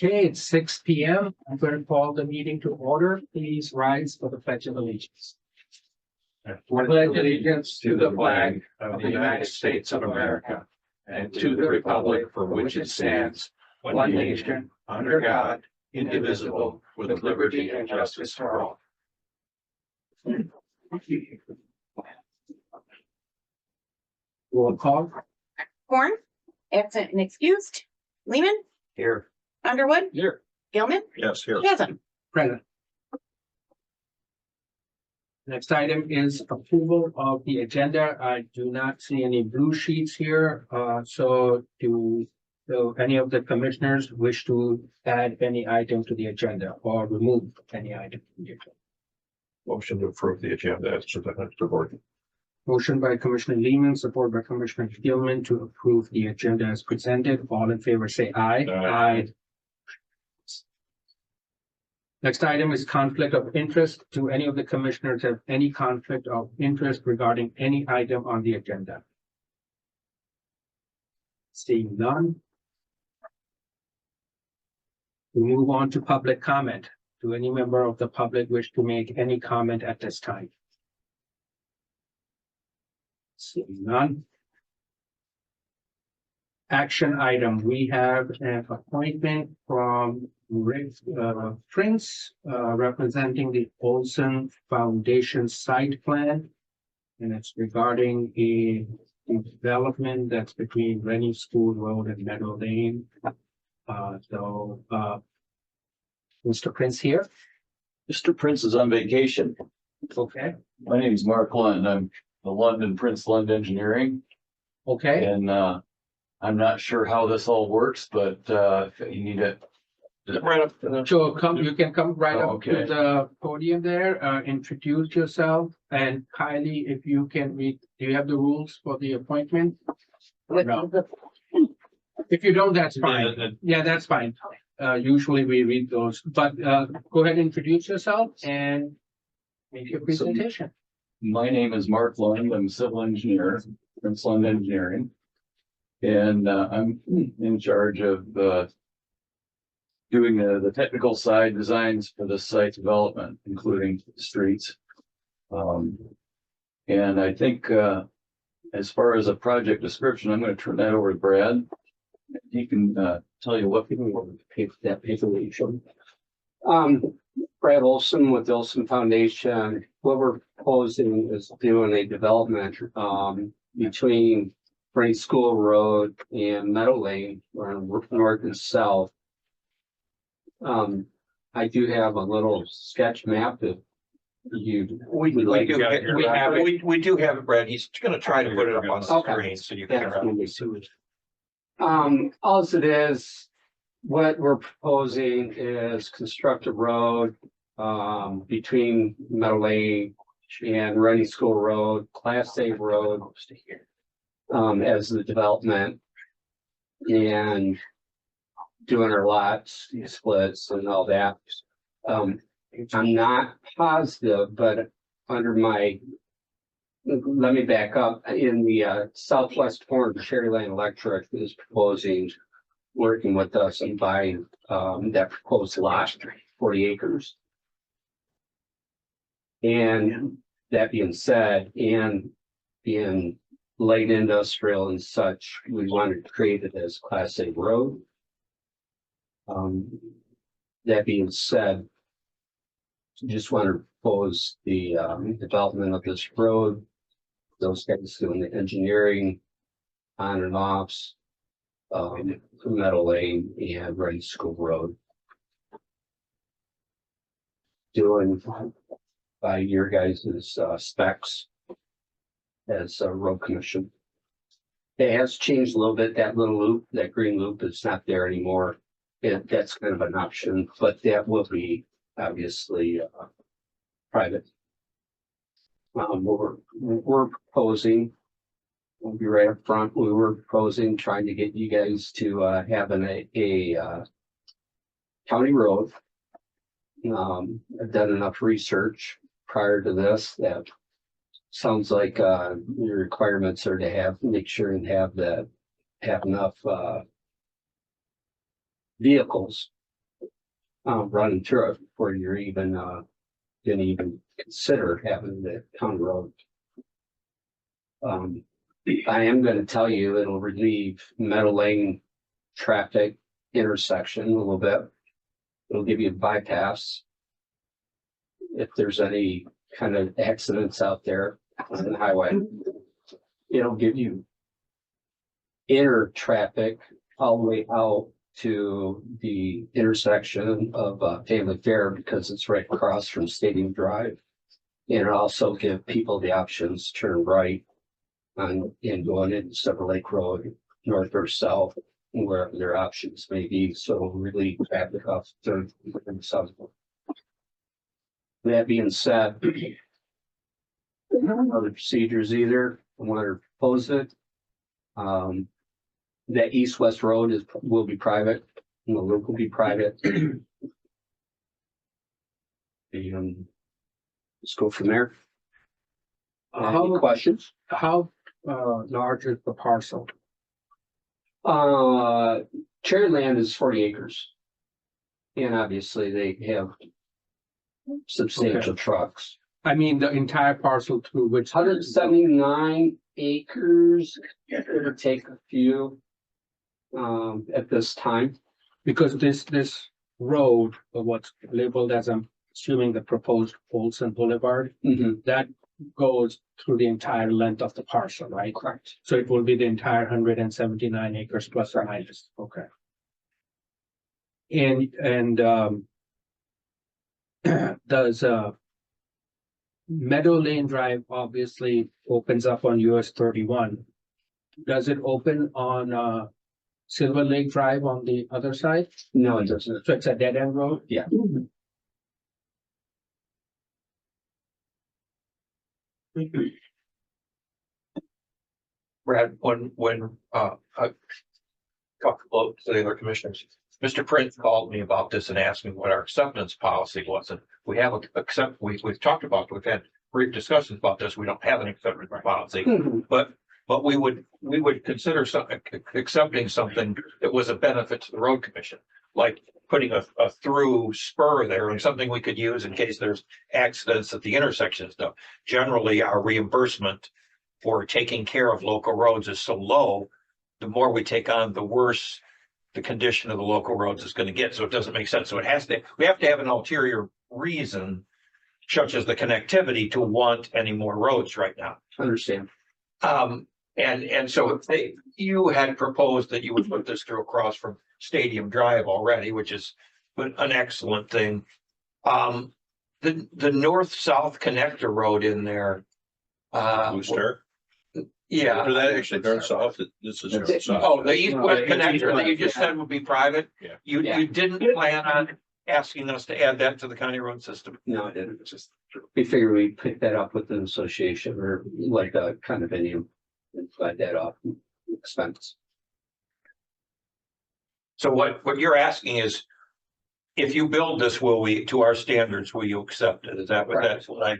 Okay, it's 6 p.m. I'm going to call the meeting to order. Please rise for the Pledge of Allegiance. I pledge allegiance to the flag of the United States of America and to the republic for which it stands, one nation, under God, indivisible, with liberty and justice for all. Roll call. Horn, absent and excused. Lehman, Here. Underwood, Here. Gilman, Yes, here. Chasm. Present. Next item is approval of the agenda. I do not see any blue sheets here. So do any of the commissioners wish to add any item to the agenda or remove any item from the agenda? Motion to approve the agenda as presented to the board. Motion by Commissioner Lehman, support by Commissioner Gilman to approve the agenda as presented. All in favor, say aye. Aye. Next item is conflict of interest. Do any of the commissioners have any conflict of interest regarding any item on the agenda? Seeing none. We move on to public comment. Do any member of the public wish to make any comment at this time? Seeing none. Action item, we have an appointment from Rick Prince, representing the Olson Foundation site plan. And it's regarding a development that's between Rennie School Road and Meadow Lane. Mr. Prince here. Mr. Prince is on vacation. Okay, My name is Mark Lund. I'm the London Prince Lund Engineering. okay. And I'm not sure how this all works, but if you need it. Right up to the. So you can come right up to Okay. the podium there, introduce yourself, and Kylie, if you can read, do you have the rules for the appointment? No. If you don't, that's fine. Yeah, that's fine. Usually we read those, but go ahead and introduce yourself and make your presentation. My name is Mark Lund. I'm a civil engineer, Prince Lund Engineering. And I'm in charge of doing the technical side designs for the site development, including streets. And I think as far as a project description, I'm going to turn that over to Brad. He can tell you what people want to pay for that paper that you showed. Brad Olson with the Olson Foundation. What we're proposing is doing a development between Rennie School Road and Meadow Lane, or north and south. I do have a little sketch map that you. We do have it, Brad. He's gonna try to put it up on the Okay. screen so you can. That's gonna be sewage. All it is, what we're proposing is construct a road between Meadow Lane and Rennie School Road, Class A road, as the development, and doing our lots, splits and all that. I'm not positive, but under my, let me back up, in the southwest corner, Cherry Lane Electric is proposing, working with us and buying that proposed lot, 40 acres. And that being said, and being light industrial and such, we wanted to create it as Class A road. That being said, just want to propose the development of this road. Those guys doing the engineering on and offs, Meadow Lane and Rennie School Road. Doing by your guys' specs as a road commission. It has changed a little bit. That little loop, that green loop is not there anymore. That's kind of an option, but that will be obviously private. We're proposing, we'll be right up front, we were proposing trying to get you guys to have a county road. I've done enough research prior to this that sounds like your requirements are to make sure and have enough vehicles running through it before you're even, didn't even consider having the county road. I am gonna tell you, it'll relieve Meadow Lane traffic intersection a little bit. It'll give you a bypass. If there's any kind of accidents out there on the highway, it'll give you inner traffic all the way out to the intersection of Family Fair because it's right across from Stadium Drive. And it'll also give people the options to turn right on and going into Silver Lake Road, north or south, wherever their options may be. So it'll really traffic off Third and South. That being said, other procedures either, I want to propose it. That east-west road will be private, and the loop will be private. And let's go from there. Any questions? How large is the parcel? Cherry Land is 40 acres. And obviously they have substantial trucks. I mean, the entire parcel through which. 179 acres, give or take a few, at this time. Because this road, or what's labeled as, I'm assuming the proposed Olson Boulevard, that goes through the entire length of the parcel, right? Correct. So it will be the entire 179 acres plus or minus, okay. And does Meadow Lane Drive obviously opens up on US 31. Does it open on Silver Lake Drive on the other side? No, it doesn't. So it's a dead end road? Yeah. Brad, when I talked to the other commissioners, Mr. Prince called me about this and asked me what our acceptance policy was. And we have we've talked about, we've had brief discussions about this. We don't have an acceptance policy, but we would consider accepting something that was a benefit to the road commission, like putting a through spur there and something we could use in case there's accidents at the intersection stuff. Generally, our reimbursement for taking care of local roads is so low, the more we take on, the worse the condition of the local roads is going to get. So it doesn't make sense. So we have to have an ulterior reason, such as the connectivity, to want any more roads right now. Understand. And so if you had proposed that you would put this through across from Stadium Drive already, which is an excellent thing. The north-south connector road in there. Booster. Yeah. Or that actually north south, this is north south. Oh, the east-west connector that you just said would be private? Yeah. You didn't plan on asking us to add that to the county road system? No, I didn't. Just we figured we'd pick that up with an association or like a condominium and slide that off expense. So what you're asking is, if you build this, to our standards, will you accept it? Is that what that's what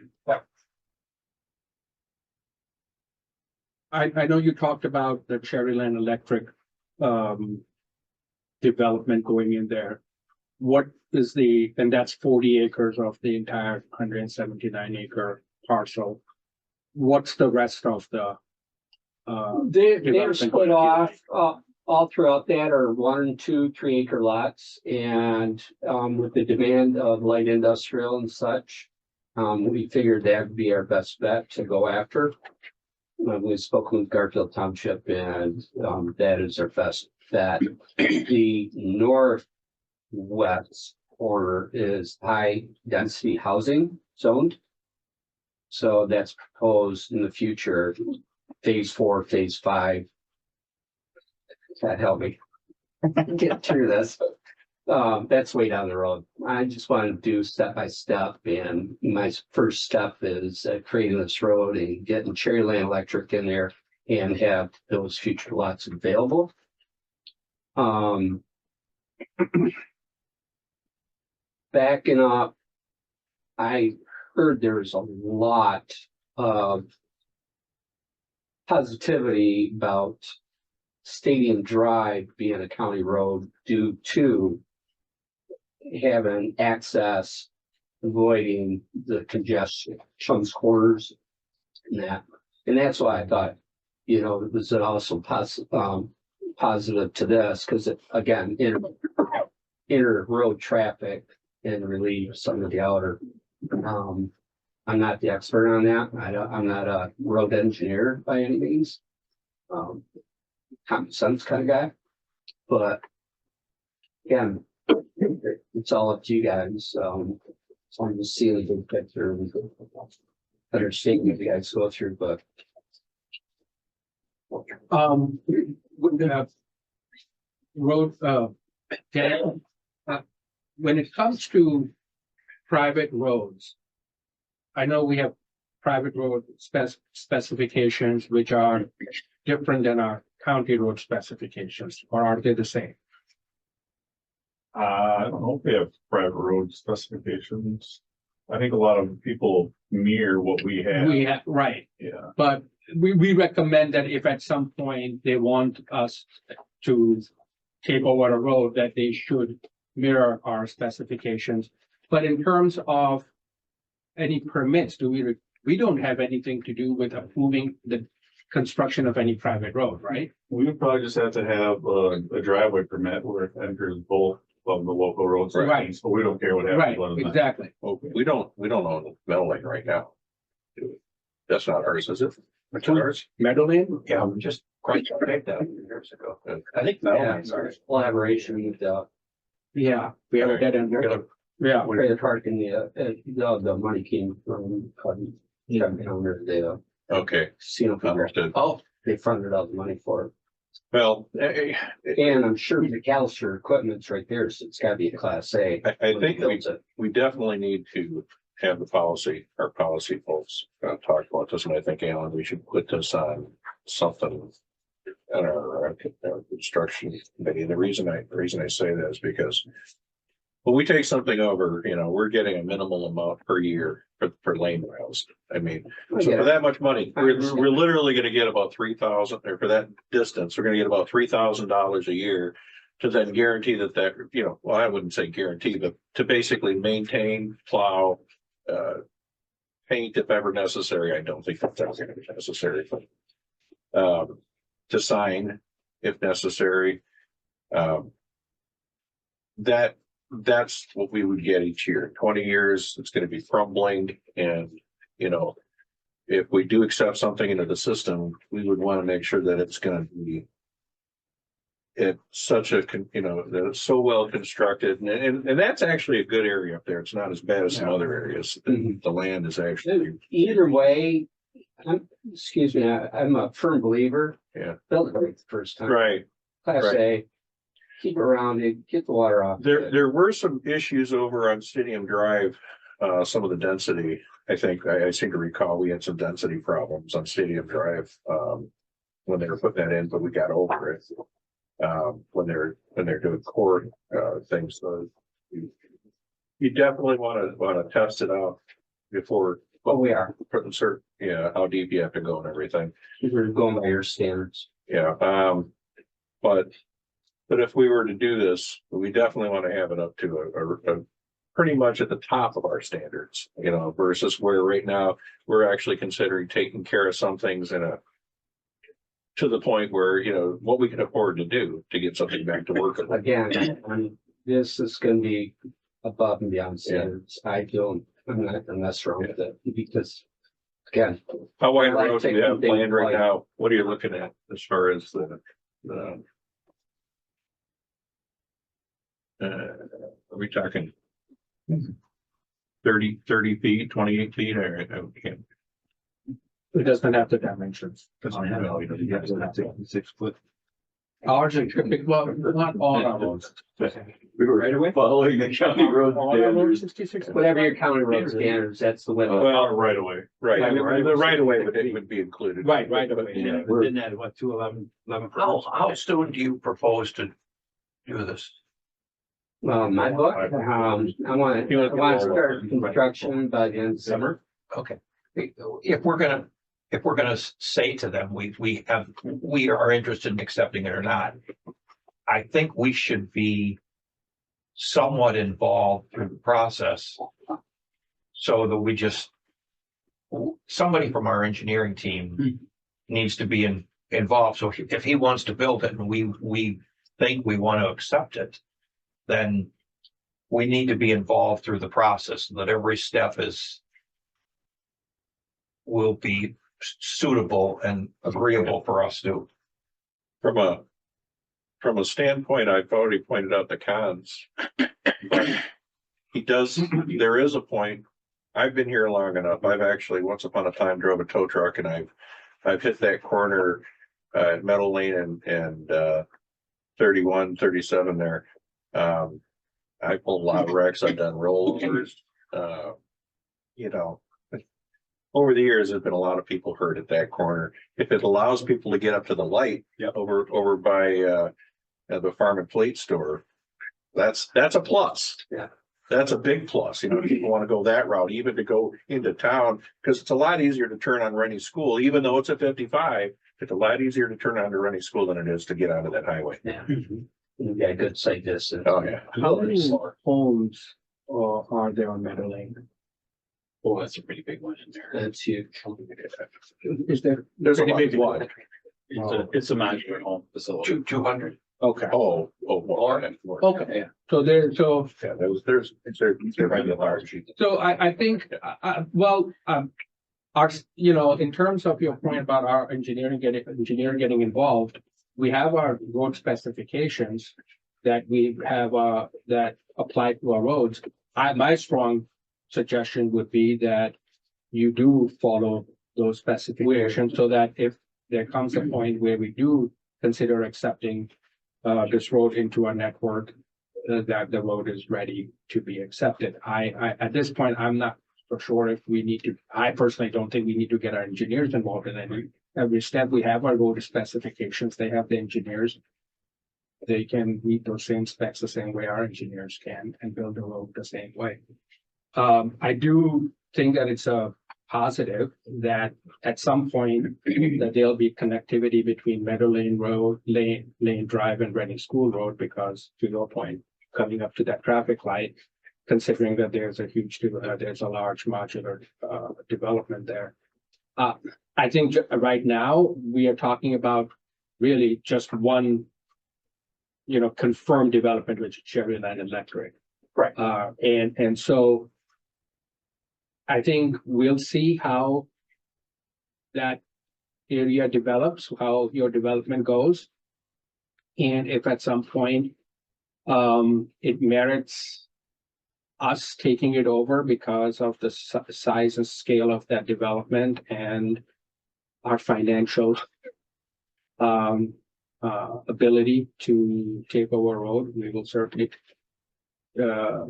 I know you talked about the Cherryland Electric development going in there. What is and that's 40 acres of the entire 179 acre parcel. What's the rest of the They're split off all throughout that are 1, 2, 3 acre lots, and with the demand of light industrial and such, we figured that would be our best bet to go after. We've spoken with Garfield Township, and that is our best bet. The northwest corner is high density housing zoned, so that's proposed in the future. Phase 4, phase 5. That help me get through this. That's way down the road. I just want to do step by step, and my first step is creating this road and getting Cherryland Electric in there and have those future lots available. Backing up, I heard there's a lot of positivity about Stadium Drive being a county road due to having access, avoiding the congestion, Chung's Corners and that. And that's why I thought, you know, it was also positive to this, because it, again, inter road traffic and relieve some of the outer. I'm not the expert on that. I'm not a road engineer by any means. Common sense kind of guy, but again, it's all up to you guys. So I'm just seeing the big picture and understanding what you guys go through, but With the road, Dan, when it comes to private roads, I know we have private road specifications, which are different than our county road specifications, or are they the same? I don't know if we have private road specifications. I think a lot of people mirror what we have. We have, right, Yeah, but we recommend that if at some point they want us to take over a road, that they should mirror our specifications. But in terms of any permits, we don't have anything to do with approving the construction of any private road, right? we would probably just have to have a driveway permit where it enters both of the local roads. Right. So we don't care what Right, happens. on that. exactly. Well, we don't own Meadow Lane right now. do we? That's not ours, is it? It's ours? Meadowland? Yeah, we just quite that years ago. I think yeah, collaboration with the Yeah, we have a dead end there. Yeah, credit card and the money came from the Okay, casino. understood. Oh, They funded all the money for Well, it. And I'm sure the McAllister equipment's right there, so it's gotta be a class A. I think Builds it. we definitely need to have the policy, our policy folks talk about this, and I think, Alan, we should put this on something. On our construction committee. The reason I say that is because when we take something over, you know, we're getting a minimal amount per year for lane miles. I mean, so for that much money, we're literally gonna get about 3,000, or for that distance, we're gonna get about $3,000 a year to then guarantee that, you know, well, I wouldn't say guarantee, but to basically maintain, plow, paint if ever necessary. I don't think that's ever gonna be necessary, but to sign if necessary. That's what we would get each year. 20 years, it's gonna be crumbling, and, you know, if we do accept something into the system, we would want to make sure that it's gonna be it's such a, you know, that it's so well constructed, and that's actually a good area up there. It's not as bad as some other areas. The land is actually, Either way, excuse me, I'm a firm believer. Yeah. Build it right the first time. right. Class A, keep it around, get the water off. There were some issues over on Stadium Drive, some of the density. I think, I seem to recall we had some density problems on Stadium Drive, when they were putting that in, but we got over it. When they're doing core, things, so you definitely wanna test it out before. Oh, we are. Putting certain, yeah, how deep you have to go and everything. We're going by your standards. Yeah, but if we were to do this, we definitely want to have it up to a pretty much at the top of our standards, you know, versus where right now we're actually considering taking care of some things to the point where, you know, what we can afford to do to get something back to work. Again, this is gonna be above and beyond standards. I'm not gonna mess around with it because, again, How wide I like road do you have taking planned right things now? What are you looking at as far as the are we talking 30 feet, 28 feet, or I can't. it doesn't have the dimensions. Oh, 6 foot. Ours are typical, well, not all our roads. We were right away following the county road All our roads, standards. 66. whatever your county road standards, that's the way. Well, Right away. right, Right, the right of way would be included. Right away. Yeah, within that, what, 211? How soon do you propose to do this? Well, my book, I want to start construction by the end of summer. Okay. If we're gonna say to them, we are interested in accepting it or not, I think we should be somewhat involved through the process. So that we just, somebody from our engineering team needs to be involved. So if he wants to build it and we think we want to accept it, then we need to be involved through the process, that every step will be suitable and agreeable for us to. From a standpoint, I've already pointed out the cons. But there is a point, I've been here long enough, I've actually once upon a time drove a tow truck and I've hit that corner at Meadow Lane and 31, 37 there. I pulled a lot of wrecks, I've done rollovers, you know. Over the years, there's been a lot of people hurt at that corner. If it allows people to get up to the light over by the farm and plate store, that's a plus. Yeah. That's a big plus. You know, if people want to go that route, even to go into town, because it's a lot easier to turn on Rennie School, even though it's a 55. It's a lot easier to turn on to Rennie School than it is to get onto that highway. Yeah. You got a good sight distance. Oh, yeah. How many homes are there on Meadow Lane? Oh, that's a pretty big one in there. That's huge. Is there? There's a Pretty lot. big one. It's a modular home facility. 200. Okay, Oh, more. okay. So Yeah, there might be a large. So I think, our, in terms of your point about our engineer getting involved, we have our road specifications that we have, that apply to our roads. My strong suggestion would be that you do follow those specifications so that if there comes a point where we do consider accepting this road into our network, that the road is ready to be accepted. At this point, I'm not for sure if we need to, I personally don't think we need to get our engineers involved in every step. We have our road specifications, they have the engineers. They can meet those same specs the same way our engineers can and build the road the same way. I do think that it's a positive that at some point that there'll be connectivity between Meadow Lane Road, Lane Drive and Rennie School Road, because to your point, coming up to that traffic light, considering that there's a large modular development there. I think right now we are talking about really just one, confirmed development, which is Cherryland Electric. Right. And so I think we'll see how that area develops, how your development goes. And if at some point it merits us taking it over because of the size and scale of that development and our financial ability to take over a road, we will certainly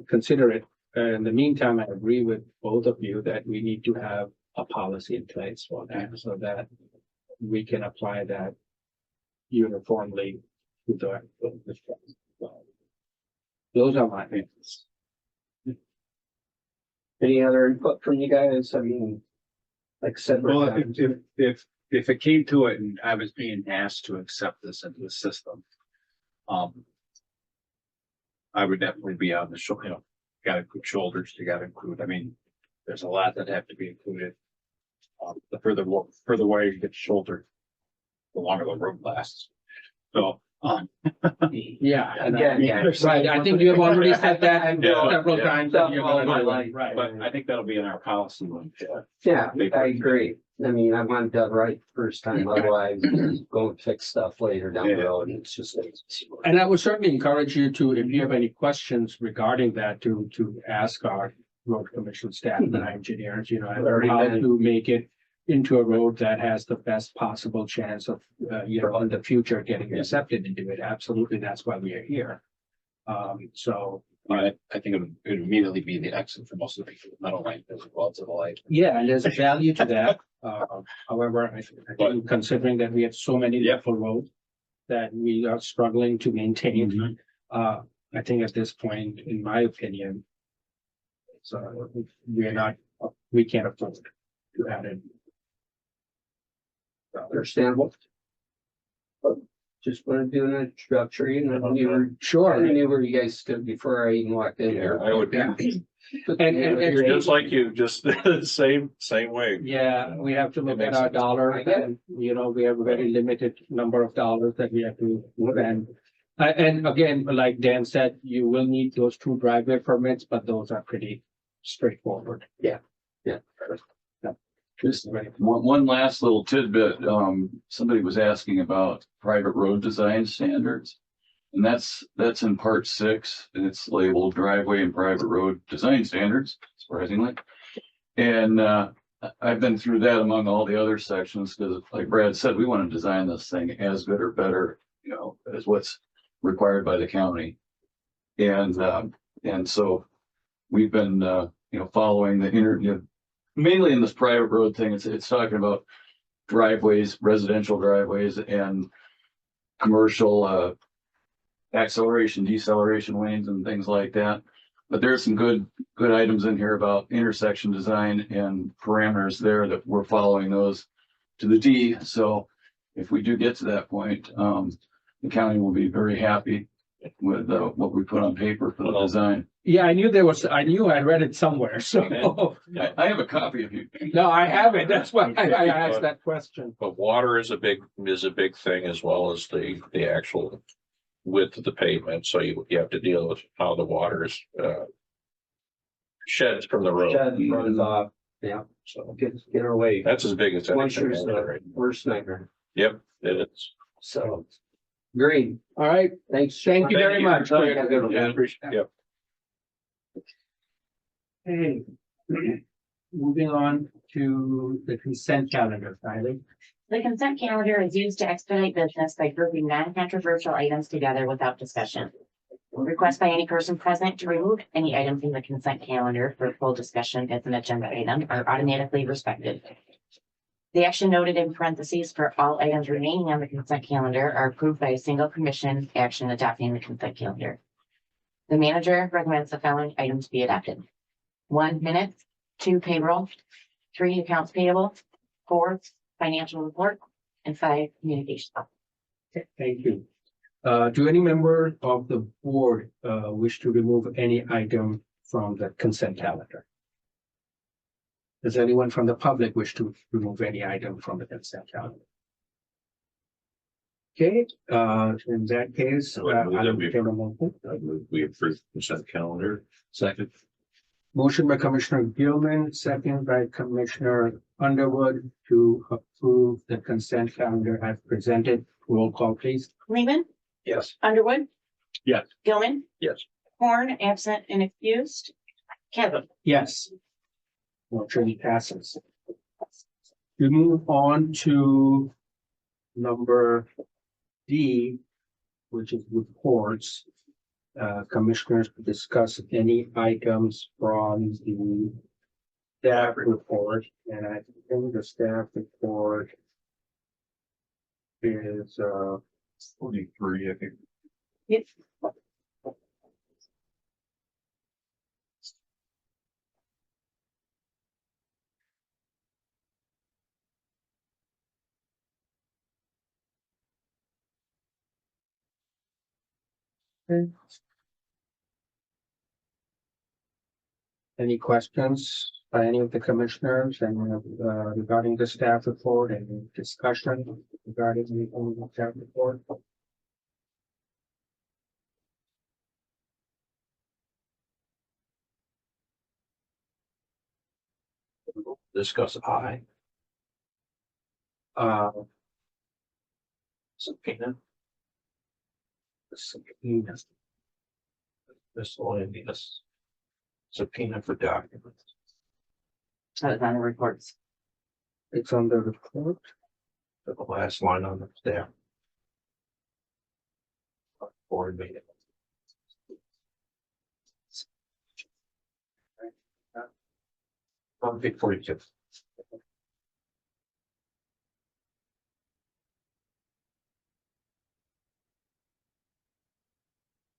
consider it. In the meantime, I agree with both of you that we need to have a policy in place for that so that we can apply that uniformly to the. Those are my things. Any other input from you guys? I mean, like I said. Well, if it came to it and I was being asked to accept this into the system, I would definitely be on the shoulder, gotta put shoulders, you gotta include, I mean, there's a lot that have to be included. The further away you get shoulder, the longer the road lasts. So, Yeah, and Yeah. right, I think you have already said that Yeah. several Yeah. times. that you're gonna do it. Right. but I think that'll be in our policy one. Yeah, I agree. I mean, I want it done right first time, otherwise go and fix stuff later down the road. And it's just. And I would certainly encourage you to, if you have any questions regarding that, to ask our road commission staff and our engineers, how to make it into a road that has the best possible chance of, in the future getting accepted into it. Absolutely, that's why we are here. So. I think it would immediately be the exit for most of the people, not only as well to the light. Yeah, and there's a value to that. However, I think considering that we have so many level roads that we are struggling to maintain, I think at this point, in my opinion, so we can't afford to add it. Understandable. just want to do an introductory and then you were, I Sure. knew where you guys stood before I even walked in Yeah, here. I would, Yeah. But, And- you know, and- you're just like you, just same way. Yeah, we have to look It at makes our sense. dollar I get it. and, we have a very limited number of dollars that we have to spend. And again, like Dan said, you will need those 2 driveway permits, but those are pretty straightforward. Yeah. Just one last little tidbit, somebody was asking about private road design standards. And that's in part 6, and it's labeled driveway and private road design standards, surprisingly. And, I've been through that among all the other sections, because like Brad said, we want to design this thing as good or better, as what's required by the county. And so we've been, following the mainly in this private road thing, it's talking about driveways, residential driveways and commercial, acceleration, deceleration lanes and things like that. But there's some good items in here about intersection design and parameters there that we're following those to the D. So if we do get to that point, the county will be very happy with what we put on paper for the design. Yeah, I knew I read it somewhere, so. I have a copy of you. No, I haven't. That's why I asked that question. But water is a big thing, as well as the actual width of the pavement, so you have to deal with how the water is sheds from the road. Shed runs off, yeah, So get away. that's as big as anything. Once there's worst nightmare, Yep, it is. so. Great, All right, thanks. thank you very much. Have a good one. Yeah, yep. Hey, moving on to the consent calendar, Kylie. The consent calendar is used to expedite business by grouping non-controversial items together without discussion. Request by any person present to remove any item from the consent calendar for full discussion as an agenda item are automatically respected. The action noted in parentheses for all items remaining on the consent calendar are approved by a single commission action adopting the consent calendar. The manager recommends the following items be adopted. 1, minutes, 2, payroll, 3, accounts payable, 4, financial report, and 5, communication. Thank you. Do any member of the board wish to remove any item from the consent calendar? Does anyone from the public wish to remove any item from the consent calendar? Okay, in that case, I would move I'll that we- entertain a motion. We approve consent calendar. Second. Motion by Commissioner Gilman, second by Commissioner Underwood to approve the consent calendar as presented. Roll call, please. Lehman, Yes. Underwood. Yes. Gilman. Yes. Horn, absent and excused. Kevin. Yes. Motion passes. We move on to number D, which is reports. Commissioners to discuss any items from the staff report, and I think the staff report is 43, I think. Yes. any questions by any of the commissioners and regarding the staff report and discussion regarding the staff report? Discuss I. Uh, Subpoena. subpoena. This will only be this. Subpoena for documents. That was on the reports. It's on the report. The last line on the staff. Board meeting. On page 42.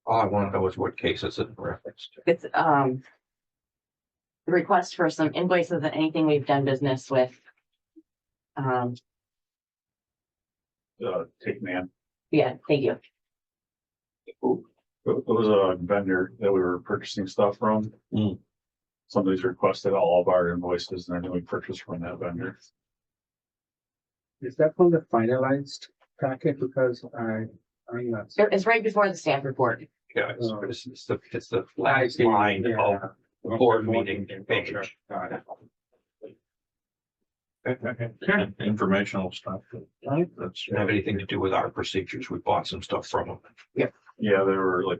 All I want to know is what cases it referenced to. It's, the request for some invoices and anything we've done business with. Take man. Yeah, thank you. It was a vendor that we were purchasing stuff from. Mm. Somebody's requested all of our invoices and then we purchased from that vendor. Is that from the finalized packet? Because I'm not. It's right before the staff report. Yeah, it's the last line of the board meeting page. Got it. Informational stuff. Right. That's. Doesn't have anything to do with our procedures. We bought some stuff from them. Yeah, they were like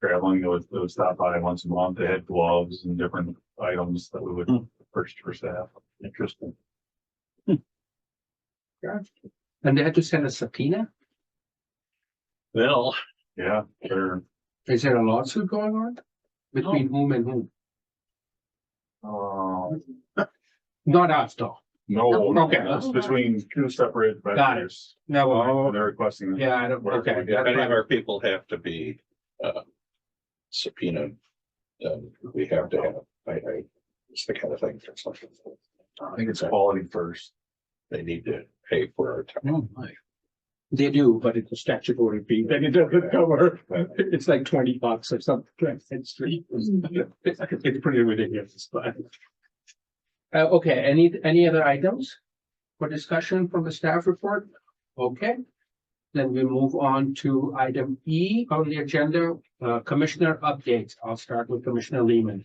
traveling, they would stop by once a month. They had gloves and different items that we would purchase for staff. Interesting. And they had to send a subpoena? Well, Yeah, they're, Is there a lawsuit going on? Between whom and whom? Not us, though. no, Okay. it's between two separate Got it. vendors. No, They're requesting. yeah, I don't, okay. if any of our people have to be subpoenaed, we have to have, it's the kind of thing for something. I think it's quality first. They need to pay for our time. Oh, my. They do, but it's a statutory fee, then it doesn't cover, it's like $20 or something. It's pretty ridiculous, but. Okay, any other items for discussion from the staff report? Okay. Then we move on to item E on the agenda, commissioner updates. I'll start with Commissioner Lehman.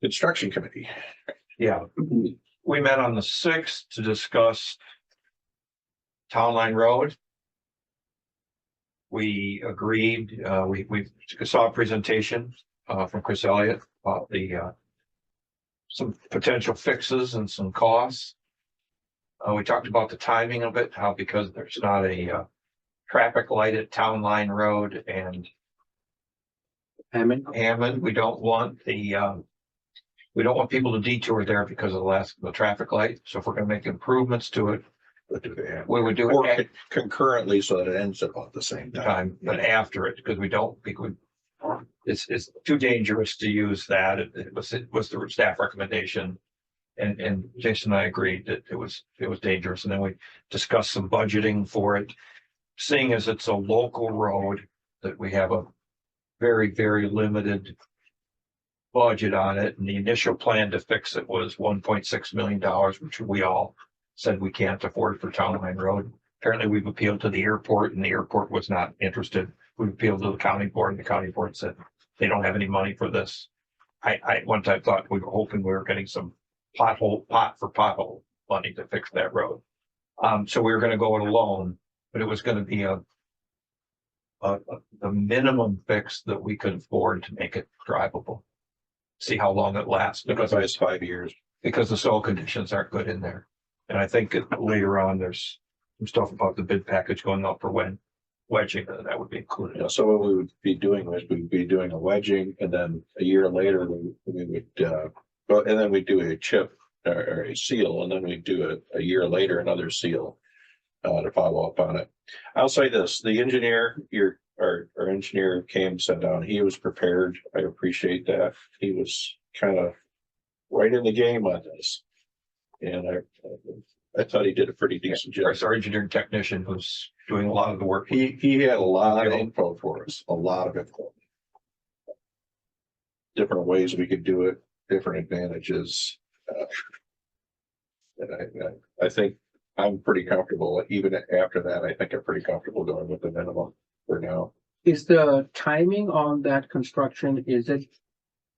Construction committee. Yeah, we met on the 6th to discuss Town Line Road. We agreed, we saw a presentation from Chris Elliott about the some potential fixes and some costs. We talked about the timing of it, how because there's not a traffic light at Town Line Road and Hammond, we don't want people to detour there because of the traffic light. So if we're gonna make improvements to it, we would do Or it concurrently so that it ends at about the same at time. time, but after it, because we don't, it's too dangerous to use that. It was the staff recommendation. And Jason and I agreed that it was dangerous. And then we discussed some budgeting for it. Seeing as it's a local road, that we have a very, very limited budget on it. And the initial plan to fix it was $1.6 million, which we all said we can't afford for Town Line Road. Apparently we've appealed to the airport and the airport was not interested. We appealed to the county board and the county board said they don't have any money for this. I one time thought we were hoping we were getting some pot for pothole money to fix that road. So we were gonna go it alone, but it was gonna be the minimum fix that we could afford to make it drivable. See how long it lasts, because It's 5 years. the soil conditions aren't good in there. And I think later on, there's some stuff about the bid package going up for wedging, that would be included. Yeah, so what we would be doing was we'd be doing a wedging and then a year later, we would, and then we'd do a chip or a seal, and then we'd do a year later, another seal to follow up on it. I'll say this, the engineer, our engineer came, sat down, he was prepared. I appreciate that. He was kind of right in the game on this. And I thought he did a pretty decent job. Our engineering technician who's doing a lot of the work. He had a lot of info for us, a lot of info. Different ways we could do it, different advantages. And I think I'm pretty comfortable, even after that, I think I'm pretty comfortable going with the minimum for now. Is the timing on that construction,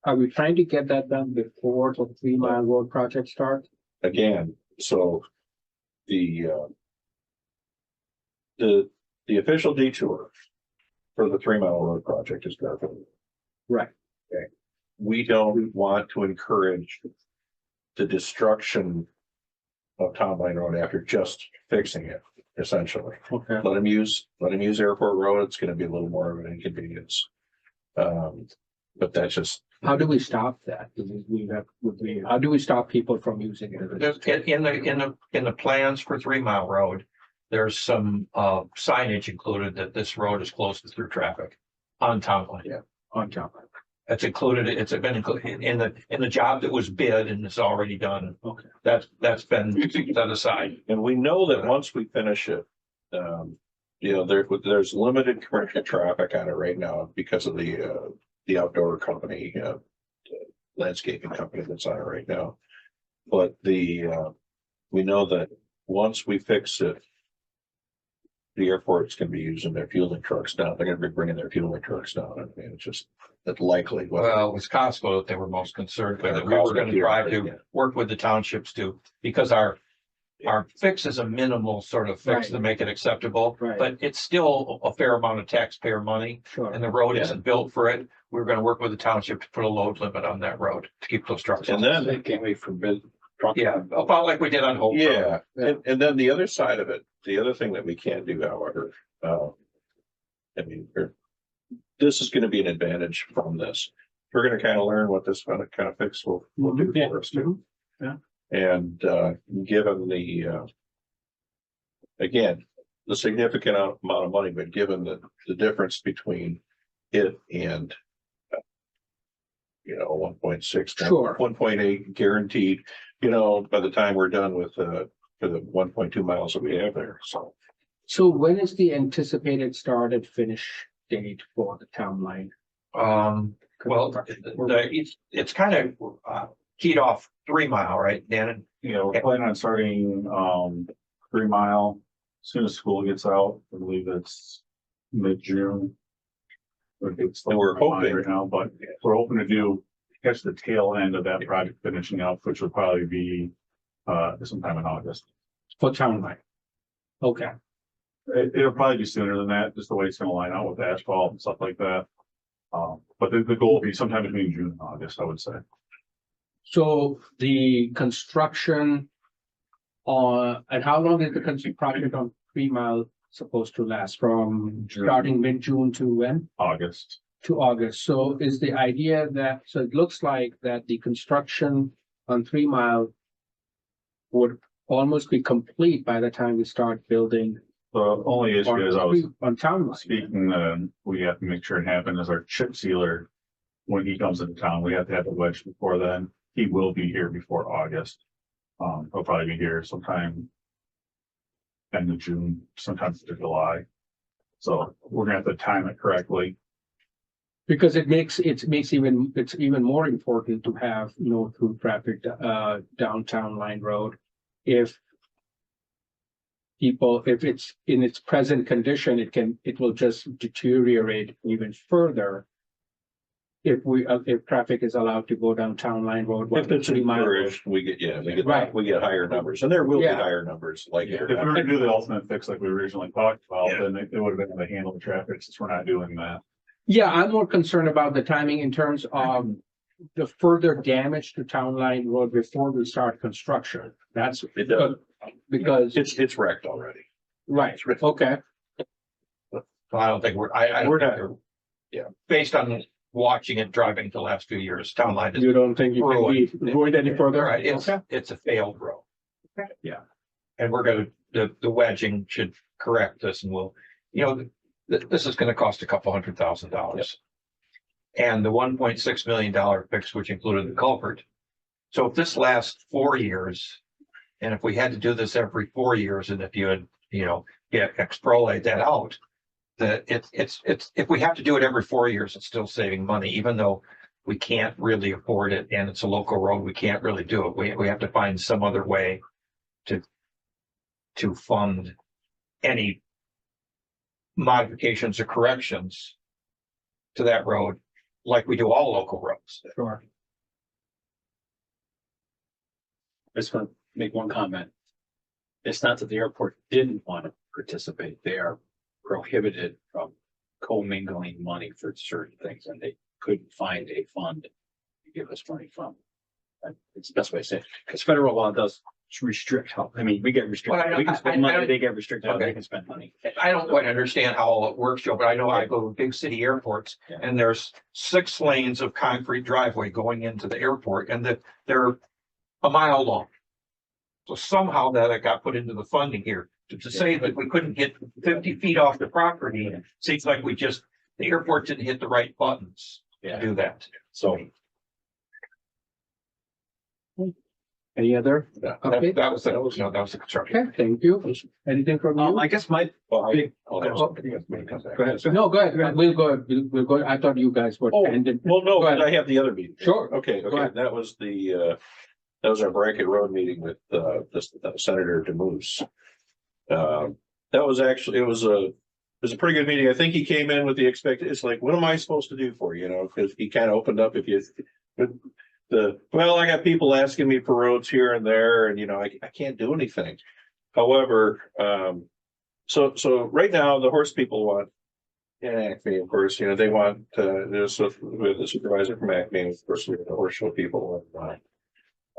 are we trying to get that done before the 3 Mile Road project starts? Again, so the official detour for the 3 Mile Road project is Garfield. Right. Okay. We don't want to encourage the destruction of Town Line Road after just fixing it, essentially. Okay. Let them use Airport Road. It's gonna be a little more of an inconvenience. But that's just. How do we stop that? How do we stop people from using it? In the plans for 3 Mile Road, there's some signage included that this road is closed through traffic on Town Line. Yeah. On top. It's included, it's been included in the job that was bid and it's already done. Okay. That's been set aside. And we know that once we finish it, you know, there's limited commercial traffic on it right now because of the outdoor company, landscaping company that's on it right now. But we know that once we fix it, the airport's gonna be using their fueling trucks down. They're gonna be bringing their fueling trucks down. I mean, it's just that likely. Well, it was Costco that they were most concerned with. We were gonna try to work with the townships to, because our fix is a minimal sort of fix Right. to make it acceptable, Right. but it's still a fair amount of taxpayer money. Sure. And the road Yeah. isn't built for it. We were gonna work with the township to put a load limit on that road to keep those trucks. And off. then, Can we forbid trucking? Yeah, about like we did on Hope Road. yeah, and then the other side of it, the other thing that we can't do, however, I mean, this is gonna be an advantage from this. We're gonna kind of learn what this kind of fix will do Yeah. for us too. Yeah. And, given again, the significant amount of money, but given the difference between it and, 1.6, Sure. 1.8 guaranteed, by the time we're done with, for the 1.2 miles that we have there, so. So when is the anticipated start and finish date for the town line? Well, it's kind of keyed off 3 Mile, right, Dan? Yeah, we're planning on starting 3 Mile as soon as school gets out. I believe it's mid-June. And we're hoping- right now, but we're hoping to catch the tail end of that project finishing up, which will probably be sometime in August. For town line? Okay, It'll probably be sooner than that, just the way it's gonna line out with asphalt and stuff like that. But the goal will be sometime between June and August, I would say. so the construction and how long is the construction project on 3 Mile supposed to last from June. starting mid-June to when? August. To August. So is the idea that, so it looks like that the construction on 3 Mile would almost be complete by the time we start building The only issue is I was on town line. speaking, we have to make sure it happens as our chip sealer. When he comes into town, we have to have the wedge before then. He will be here before August. He'll probably be here sometime end of June, sometime in July. So we're gonna have to time it correctly. Because it's even more important to have no through traffic downtown line road. If it's in its present condition, it will just deteriorate even further. If traffic is allowed to go downtown line road. If it's 3 Mile road. encouraged, Right. we get higher numbers, and there will be Yeah. higher numbers, like. If we were to do the ultimate fix like we originally talked about, then it would have been able to handle the traffic since we're not doing that. Yeah, I'm more concerned about the timing in terms of the further damage to town line road before we start construction. That's It does. because, It's wrecked already. right, okay. So I don't think I don't We're think not- they're- based on watching and driving the last few years, town line is. You don't think you can be ruined any further? Right, it's Okay. a failed road. Yeah. And we're gonna, the wedging should correct this and we'll, this is gonna cost a couple $100,000. And the $1.6 million fix, which included the culvert. So if this lasts 4 years, and if we had to do this every 4 years, and if you had, extrapolate that out, that it's, if we have to do it every 4 years, it's still saving money, even though we can't really afford it and it's a local road, we can't really do it. We have to find some other way to fund any modifications or corrections to that road, like we do all local roads. Sure. I just want to make one comment. It's not that the airport didn't want to participate. They are prohibited from commingling money for certain things, and they couldn't find a fund to give us money from. It's the best way to say it, because federal law does restrict how, we get restricted. Well, We can spend I money, don't- they get restricted, Okay. they can spend money. I don't quite understand how all it works, Joe, but I know I go to big city airports Yeah. and there's 6 lanes of concrete driveway going into the airport and they're a mile long. So somehow that got put into the funding here. To say that we couldn't get 50 feet off the property, seems like the airport didn't hit the right buttons to Yeah. do that. So Any other? Yeah, Okay. that was the construction. Okay, thank you. Anything from you? I guess my, Well, Big- I'll have something when it comes back. go ahead. No, go ahead. We'll go. I thought you guys were. Oh, ended. well, no, Go ahead. I have the other meeting. Sure. Okay, Go okay, ahead. that was that was our Brackett Road meeting with, Senator DeMoose. That was actually, it was a pretty good meeting. I think he came in with the it's like, what am I supposed to do for you? You know, because he kind of opened up well, I got people asking me for roads here and there, and I can't do anything. However, so right now the horse people want, and Acme, of course, they want this with the supervisor from Acme, of course, we have the horse show people,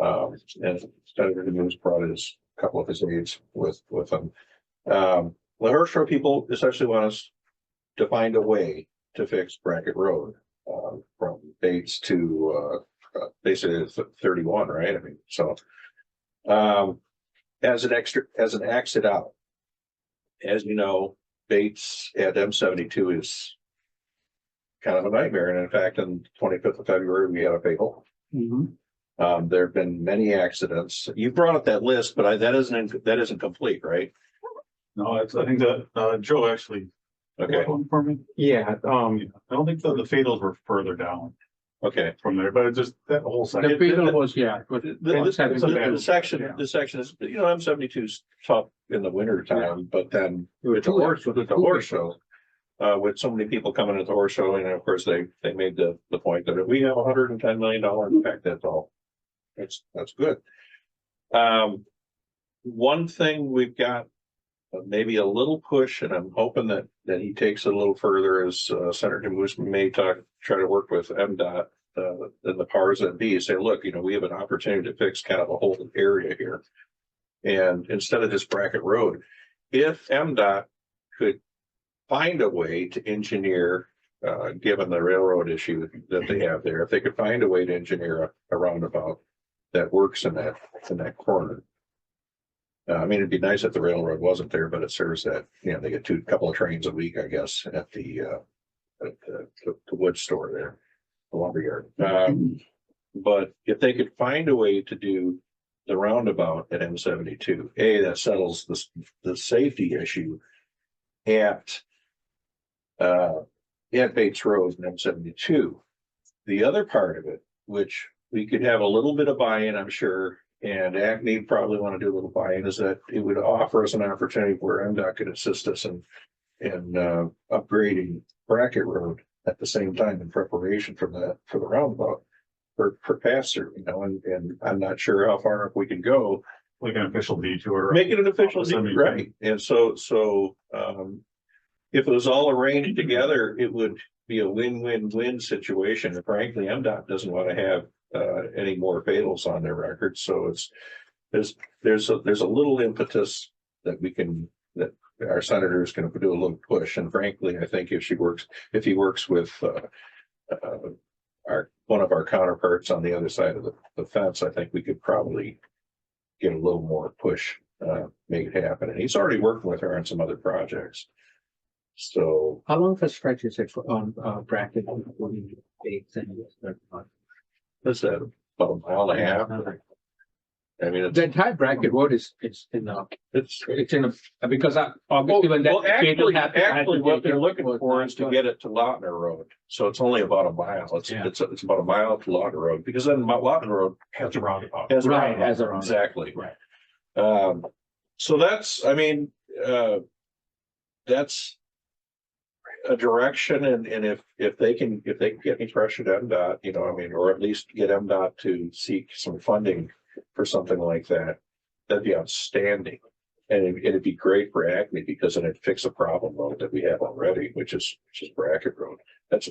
and Senator DeMoose brought a couple of his aides with him. The horse show people essentially want us to find a way to fix Brackett Road from Bates to basically it's 31, right? I mean, so as an exit out, as you know, Bates at M72 is kind of a nightmare. And in fact, on the 25th of February, we had a fatal. Mhm. There have been many accidents. You brought up that list, but that isn't complete, right? No, I think that, Joe actually. Okay, For me. Yeah, I don't think the fatals were further down okay. from there, but it just, that whole The section. fatal was, yeah. but The section is, M72 is tough in the winter time, but then with the horse show, with so many people coming at the horse show, and of course they made the point that if we have $110 million impact, that's all. That's good. One thing we've got maybe a little push, and I'm hoping that he takes it a little further, is Senator DeMoose may try to work with MDOT and the powers that be, say, look, we have an opportunity to fix kind of a whole area here. And instead of just Brackett Road, if MDOT could find a way to engineer, given the railroad issue that they have there, if they could find a way to engineer a roundabout that works in that corner. I mean, it'd be nice if the railroad wasn't there, but it serves that, they get couple of trains a week, I guess, at the wood store there, the lumberyard. But if they could find a way to do the roundabout at M72, that settles the safety issue at Bates Road and M72. The other part of it, which we could have a little bit of buy-in, I'm sure, and Acme probably want to do a little buy-in, is that it would offer us an opportunity where MDOT could assist us in upgrading Brackett Road at the same time in preparation for the roundabout for pass-through, and I'm not sure how far up we can go. Like an official detour. Make it an official detour, right? And so if it was all arranged together, it would be a win-win-win situation. And frankly, MDOT doesn't want to have any more fatals on their record. So there's a little impetus that our senator is going to do a little push. And frankly, I think if he works with one of our counterparts on the other side of the fence, I think we could probably get a little more push, make it happen. And he's already working with her on some other projects. So How long of a stretch is it on Brackett? that's about a mile and a half. I mean, The entire Brackett Road is it's in a because obviously when that. Well, fatal happened, I had to actually, what take they're it looking was for is to not- get it to Lautner Road. So it's only about a mile. It's about a mile to Lautner Road, because then Lautner Road Has a roundabout. has a Right, roundabout. has a roundabout. Exactly. Right. So that's a direction, and if they can get me pressured MDOT, or at least get MDOT to seek some funding for something like that, that'd be outstanding. And it'd be great for Acme, because then it'd fix a problem road that we have already, which is Brackett Road. It's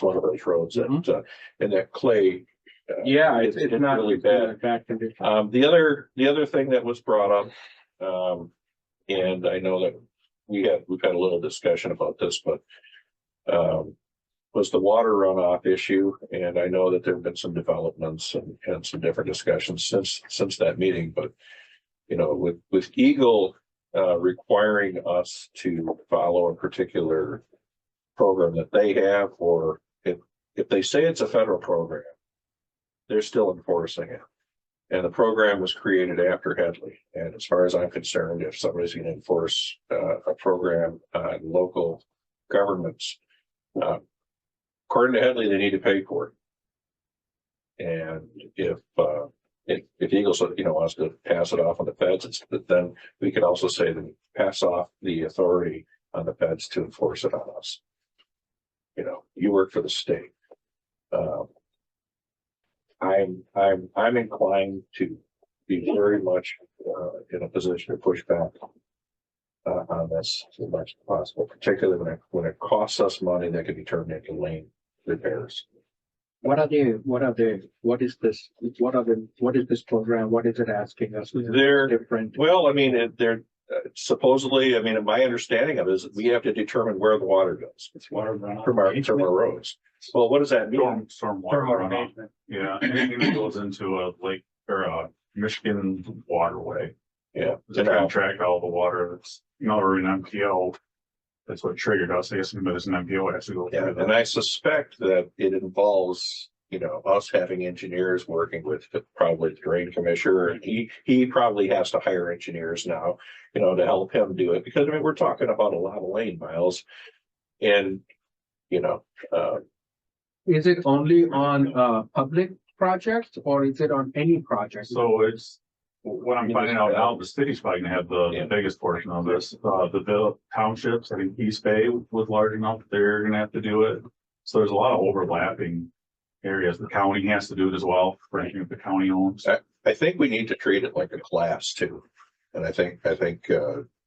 one of those roads that and that clay. Yeah, it's it's not really bad. bad condition. The other thing that was brought up, and I know that we've had a little discussion about this, but was the water runoff issue. And I know that there have been some developments and some different discussions since that meeting, but with Eagle requiring us to follow a particular program that they have, or if they say it's a federal program, they're still enforcing it. And the program was created after Headley. And as far as I'm concerned, if somebody's going to enforce a program on local governments, according to Headley, they need to pay for it. And if Eagles, wants to pass it off on the feds, then we could also say that pass off the authority on the feds to enforce it on us. You work for the state. I'm inclined to be very much in a position to push back on this as much as possible, particularly when it costs us money that could be turned into lane repairs. What is this program? What is it asking us? They're Different. Well, I mean, they're supposedly, my understanding of it is that we have to determine where the water goes It's water runoff. from our roads. Well, what does that mean? Stormwater runoff. Yeah, anything that goes into a lake or a Michigan waterway. Yeah. To try and track all the water that's, or an MPO. That's what triggered us. I guess, but it's an MPO, it has to go Yeah, through. and I suspect that it involves, us having engineers working with probably the drain commissioner. And he probably has to hire engineers now, to help him do it, because we're talking about a lot of lane miles. And, Is it only on public projects or is it on any project? So it's, what I'm finding out now, the city's probably gonna have the biggest portion of this. The townships, I think East Bay was large enough, that they're gonna have to do it. So there's a lot of overlapping areas. The county has to do it as well, for anything that the county owns. I think we need to treat it like a class too. And I think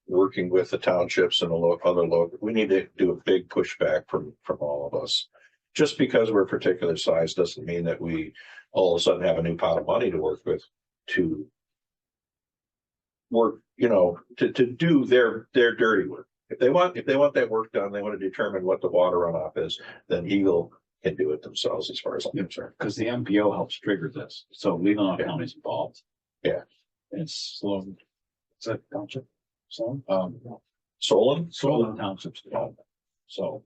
working with the townships and other local, we need to do a big pushback from all of us. Just because we're a particular size doesn't mean that we all of a sudden have a new pot of money to work with to work, to do their dirty work. If they want that work done, they want to determine what the water runoff is, then Eagle can do it themselves as far as I'm concerned. Because the MPO helps trigger this, so Leelanau County's involved. Yeah. It's Sloan, is that township? So, Solon Township's involved, so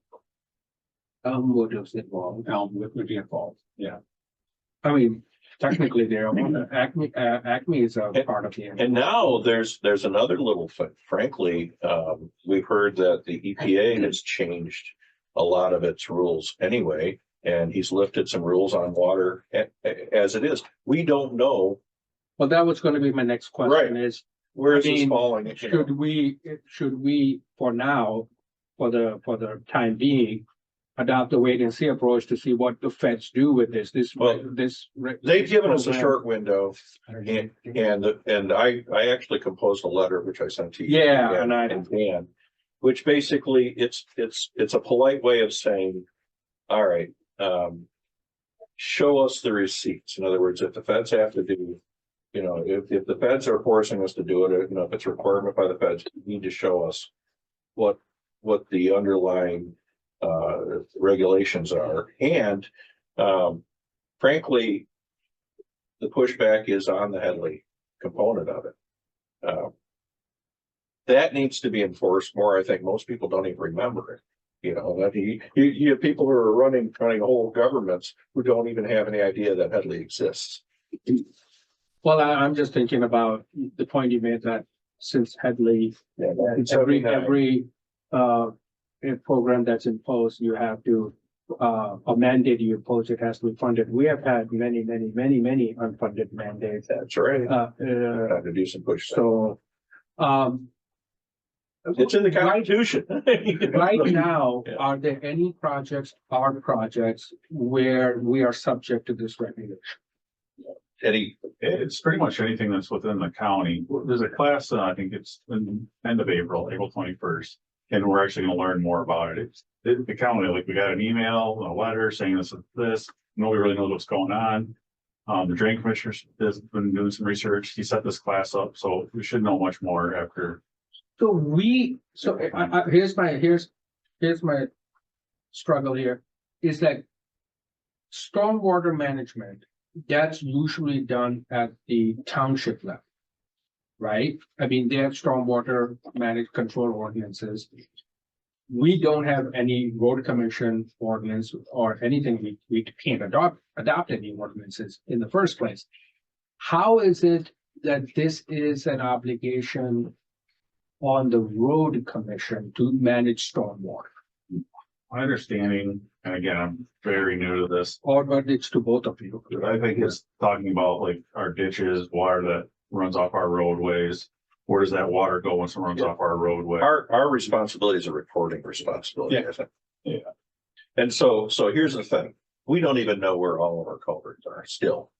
Elmwood is involved. Elmwood would be involved, yeah. I mean, technically they're, Acme is a part of the. And now there's another little thing. Frankly, we've heard that the EPA has changed a lot of its rules anyway, and he's lifted some rules on water as it is. We don't know. Well, that was going to be my next question is, Where is I this mean, falling? should we for now, for the time being, adopt the wait and see approach to see what the feds do with this? They've given us a short window, and I actually composed a letter which I sent to you. Yeah, and Dan, which basically it's a polite way of saying, all right, show us the receipts. In other words, if the feds have to do, if the feds are forcing us to do it, if it's a requirement by the feds, you need to show us what the underlying regulations are. And frankly, the pushback is on the Headley component of it. That needs to be enforced more. I think most people don't even remember it. That you have people who are running whole governments who don't even have any idea that Headley exists. Well, I'm just thinking about the point you made that since Headley, every program that's imposed, you have to a mandate you impose, it has to be funded. We have had many unfunded mandates. That's right. Have to do some push. So, it's in the Constitution. Right now, Yeah. Are there any projects where we are subject to this regulation? It's pretty much anything that's within the county. There's a class, I think it's in end of April 21st. And we're actually gonna learn more about it. It's the county, like we got an email, a letter saying this, nobody really knows what's going on. The drain commissioner has been doing some research. He set this class up, so we should know much more after. Here's my struggle here, is that stormwater management, that's usually done at the township level. Right? I mean, they have stormwater managed control ordinances. We don't have any road commission ordinance or anything. We can't adopt any ordinances in the first place. how is it that this is an obligation on the road commission to manage stormwater? My understanding, and again, I'm very new to this, Or but it's to both of you? I think it's talking about like our ditches, water that runs off our roadways. Where does that water go when someone runs off our roadway? Our responsibility is a reporting responsibility, I think. Yeah. And so here's the thing, we don't even know where all of our culverts are still.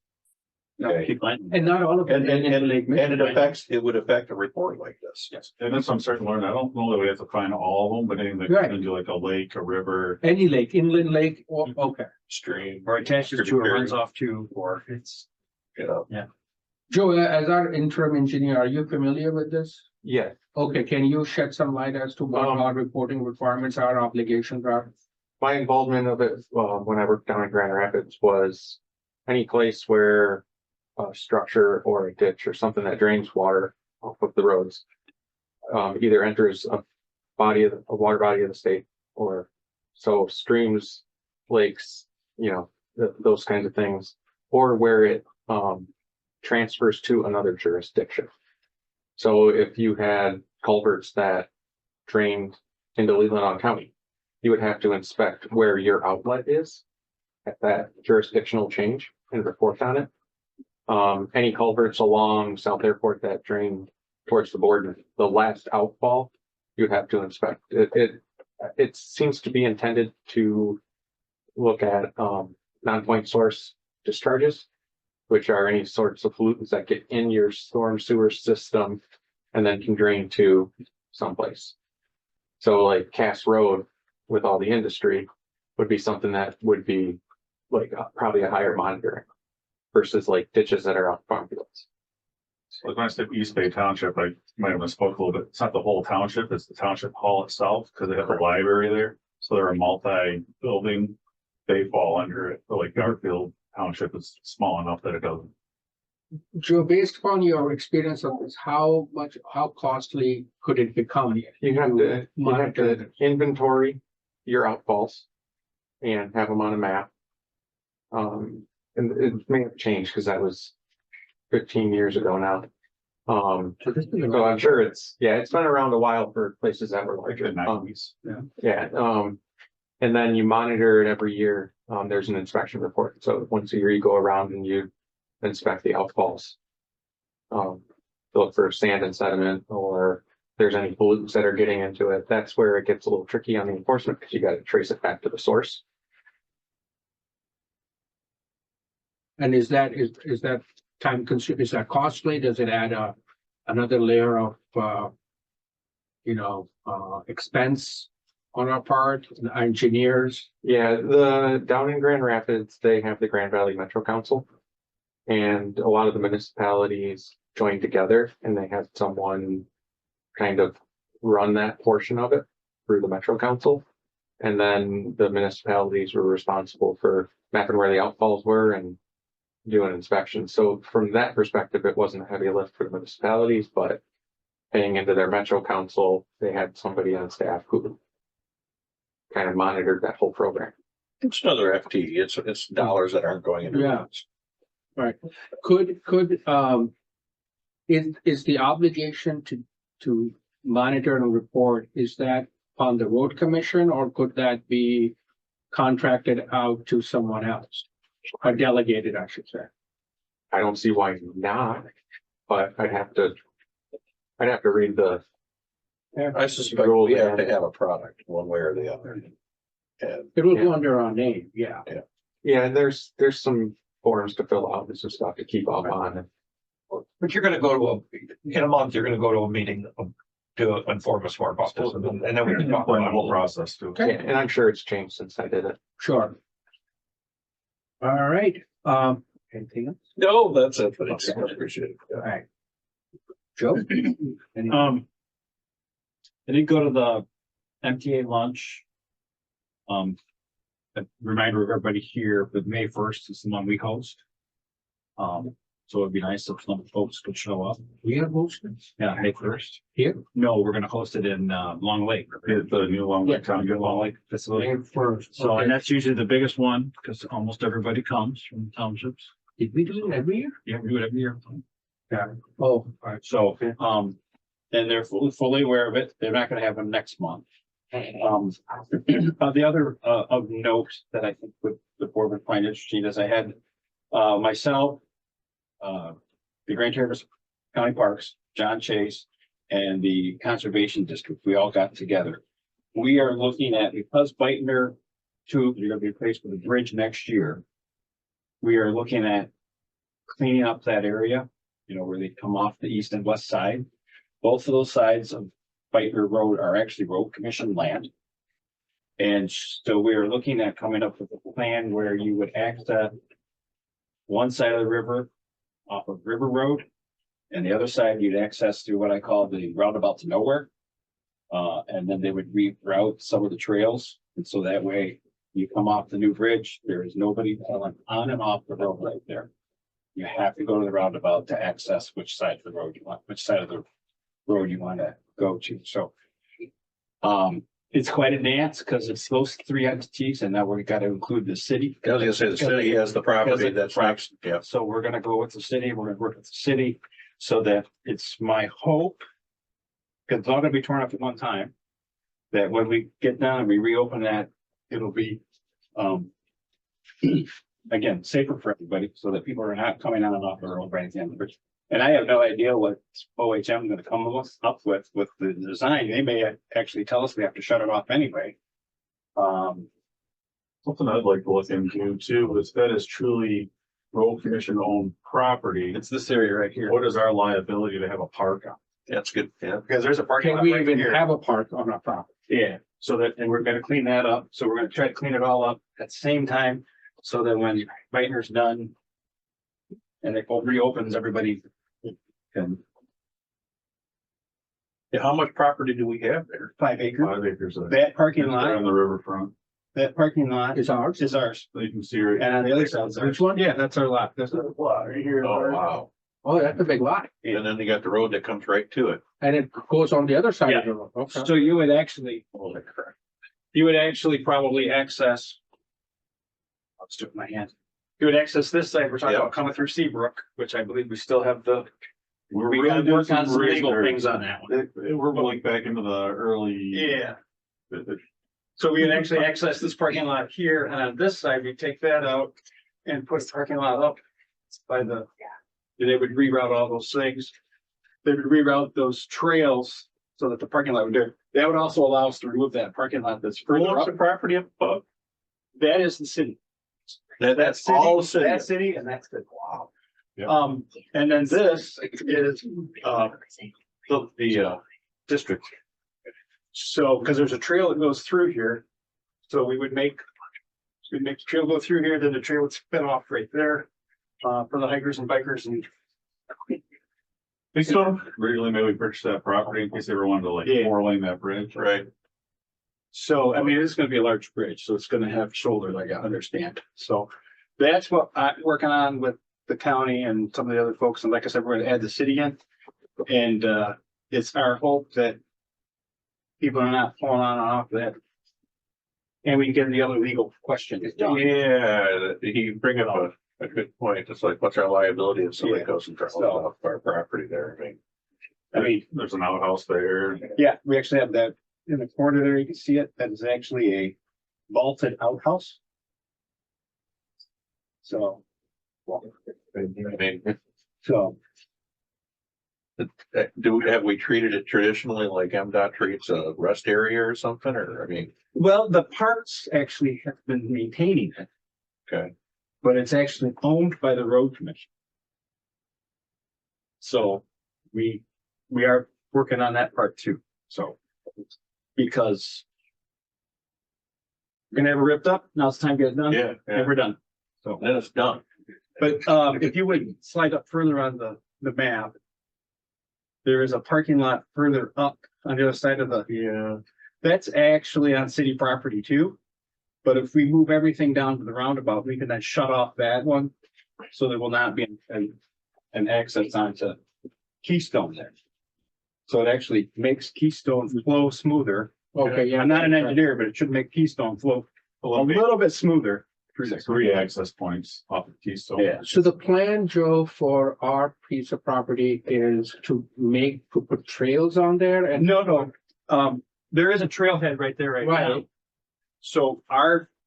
Okay, And not all of it. and it would affect a report like this. Yes, and that's what I'm starting to learn. I don't know that we have to find all of them, but anything that Right. goes into like a lake, a river. Any lake, inland lake, or, okay. Stream. Or attaches to, or runs off to, or it's. You know, Joe, as our interim engineer, are you familiar with this? Yeah, Okay, can you shed some light as to what our reporting requirements, our obligations are? My involvement of it, when I worked down in Grand Rapids, was any place where a structure or a ditch or something that drains water off of the roads either enters a water body of the state, or so streams, lakes, those kinds of things, or where it transfers to another jurisdiction. So if you had culverts that drained into Leelanau County, you would have to inspect where your outlet is at that jurisdictional change and report on it. Any culverts along South Airport that drain towards the border, the last outfall, you'd have to inspect. It seems to be intended to look at non-point source discharges, which are any sorts of pollutants that get in your storm sewer system and then can drain to someplace. So like Cass Road with all the industry would be something that would be like probably a higher monitoring versus like ditches that are out farm fields. Like when I said East Bay Township, I might have misspoke a little bit. It's not the whole township, it's the township hall itself, because they have a library there. So they're a multi-building, they fall under it, but like Garfield Township is small enough that it doesn't. Joe, based upon your experience of this, how costly could it become? You have to Monitor. inventory your outfalls and have them on a map. And it may have changed because that was 15 years ago now. So this is So I'm sure it's been around a while for places that were Like larger. the 90s. And then you monitor it every year. There's an inspection report. So once a year you go around and you inspect the outfalls. To look for sand and sediment, or if there's any pollutants that are getting into it. That's where it gets a little tricky on the enforcement because you got to trace it back to the source. And is that time consuming? Is that costly? Does it add another layer of expense on our part, our engineers? Yeah, down in Grand Rapids, they have the Grand Valley Metro Council. And a lot of the municipalities joined together and they had someone kind of run that portion of it through the Metro Council. And then the municipalities were responsible for mapping where the outfalls were and doing inspections. So from that perspective, it wasn't a heavy lift for the municipalities, but paying into their Metro Council, they had somebody on staff who kind of monitored that whole program. it's another FT, it's dollars that aren't going into. Yeah. roads. Right. Is the obligation to monitor and report, is that on the road commission, or could that be contracted out to someone else? Or delegated, I should say. I don't see why not, but I'd have to read the, I suspect we have to have a product one way or the other. And It will go under our name, yeah. yeah, there's some forms to fill out and some stuff to keep up on. But you're gonna go in a month, you're gonna go to a meeting to inform us more about this, and then we can talk Plan the about whole it. process too. Okay. Yeah, and I'm sure it's changed since I did it. Sure. All right, anything else? no, that's it, but it's appreciated. All right. Joe? Any- I did go to the MTA lunch. A reminder of everybody here, but May 1st is the one we host. So it'd be nice if some folks could show up. We have motions Yeah, May 1st. here. No, we're gonna host it in Long Lake. The new Long Lake Town. Long Lake facility. May 1st. So, Okay. and that's usually the biggest one, because almost everybody comes from the townships. Did we do it every year? Yeah, we do it every year. Oh, So, and they're fully aware of it. They're not gonna have them next month. The other, of note that I think the board would find interesting is I had, myself, the Grand Traverse County Parks, John Chase, and the Conservation District, we all got together. We are looking at, because Beitner Tube, you're gonna be replaced with a bridge next year. We are looking at cleaning up that area, you know, where they come off the east and west side. Both of those sides of Beitner Road are actually road commission land. And so we are looking at coming up with a plan where you would access one side of the river off of River Road, and the other side you'd access through what I call the roundabout to nowhere. And then they would reroute some of the trails, and so that way you come off the new bridge, there is nobody pulling on and off the road right there. You have to go to the roundabout to access which side of the road you want, which side of the road you want to go to, so. It's quite a dance, because it's those three entities, and now we've got to include the city. I was gonna say the city has the property that's next, yeah. So we're gonna go with the city, we're gonna work with the city, so that it's my hope. Cause it's all gonna be torn up at one time. That when we get done and we reopen that, it'll be, again, safer for everybody, so that people are not coming on and off the road right at the end of the bridge. And I have no idea what OHM is gonna come up with the design. They may actually tell us we have to shut it off anyway. Something I'd like to look into too, is that is truly road commission owned property. It's this area right here. What is our liability to have a park on? That's good, yeah. Because there's a parking can lot we right even here. have a park on our property? Yeah, so that, and we're gonna clean that up. So we're gonna try to clean it all up at the same time, so that when Beitner's done and it reopens, everybody can. Yeah, how much property do we have there? 5 acres. 5 acres of. That parking Right lot, on the riverfront. that parking lot Is ours? is ours. So you can see right. And on the other side is ours. Which one? Yeah, that's our lot. There's a lot right here. Oh, wow. Oh, that's a big lot. And then you got the road that comes right to it. And it goes on the other side of the road. Okay. So you would actually, Holy crap. you would actually probably access. I'll just do it with my hand. You would access this side. We're talking Yeah. about coming through Seabrook, which I believe we still have the. We're We gotta really work on some legal research. things on that one. We're going back into the early. Yeah. So we would actually access this parking lot here, and on this side, we take that out and put the parking lot up by the. They would reroute all those things. They would reroute those trails so that the parking lot would do. That would also allow us to remove that parking lot that's Who further owns up. the property up above? That is the city. That's all the city. That city, and that's the, wow. Yeah. And then this is, The district. so, because there's a trail that goes through here. So we'd make the trail go through here, then the trail would spin off right there, for the hikers and bikers and. Originally, maybe we purchased that property in case they ever wanted to like Yeah. four lane that bridge. Right. So, I mean, it's gonna be a large bridge, so it's gonna have shoulders, I gotta understand. So that's what I'm working on with the county and some of the other folks. And like I said, we're gonna add the city in. And, it's our hope that people are not pulling on and off that. And we can get the other legal questions done. Yeah, you bring up a good point. It's like, what's our liability if somebody Yeah. goes and draws So- off our property there? I mean, There's an outhouse there. yeah, we actually have that in the corner there. You can see it. That is actually a vaulted outhouse. So, I mean, so. have we treated it traditionally like MDOT treats a rest area or something, or, I mean, Well, the parks actually have been maintaining it. Okay. But it's actually owned by the road commission. So we are working on that part too, so. Because. We're gonna have it ripped up, now it's time to get it done. yeah, And we're done. So, then it's done. but if you would slide up further on the map. There is a parking lot further up on the other side of the. Yeah. That's actually on city property too. But if we move everything down to the roundabout, we can then shut off that one. So there will not be an access onto Keystone there. So it actually makes Keystone flow smoother. Okay, yeah. I'm not an engineer, but it should make Keystone flow a little bit smoother. three access points off of Keystone. Yeah. So the plan, Joe, for our piece of property is to put trails on there and. No, there is a trailhead right there right now. Right, So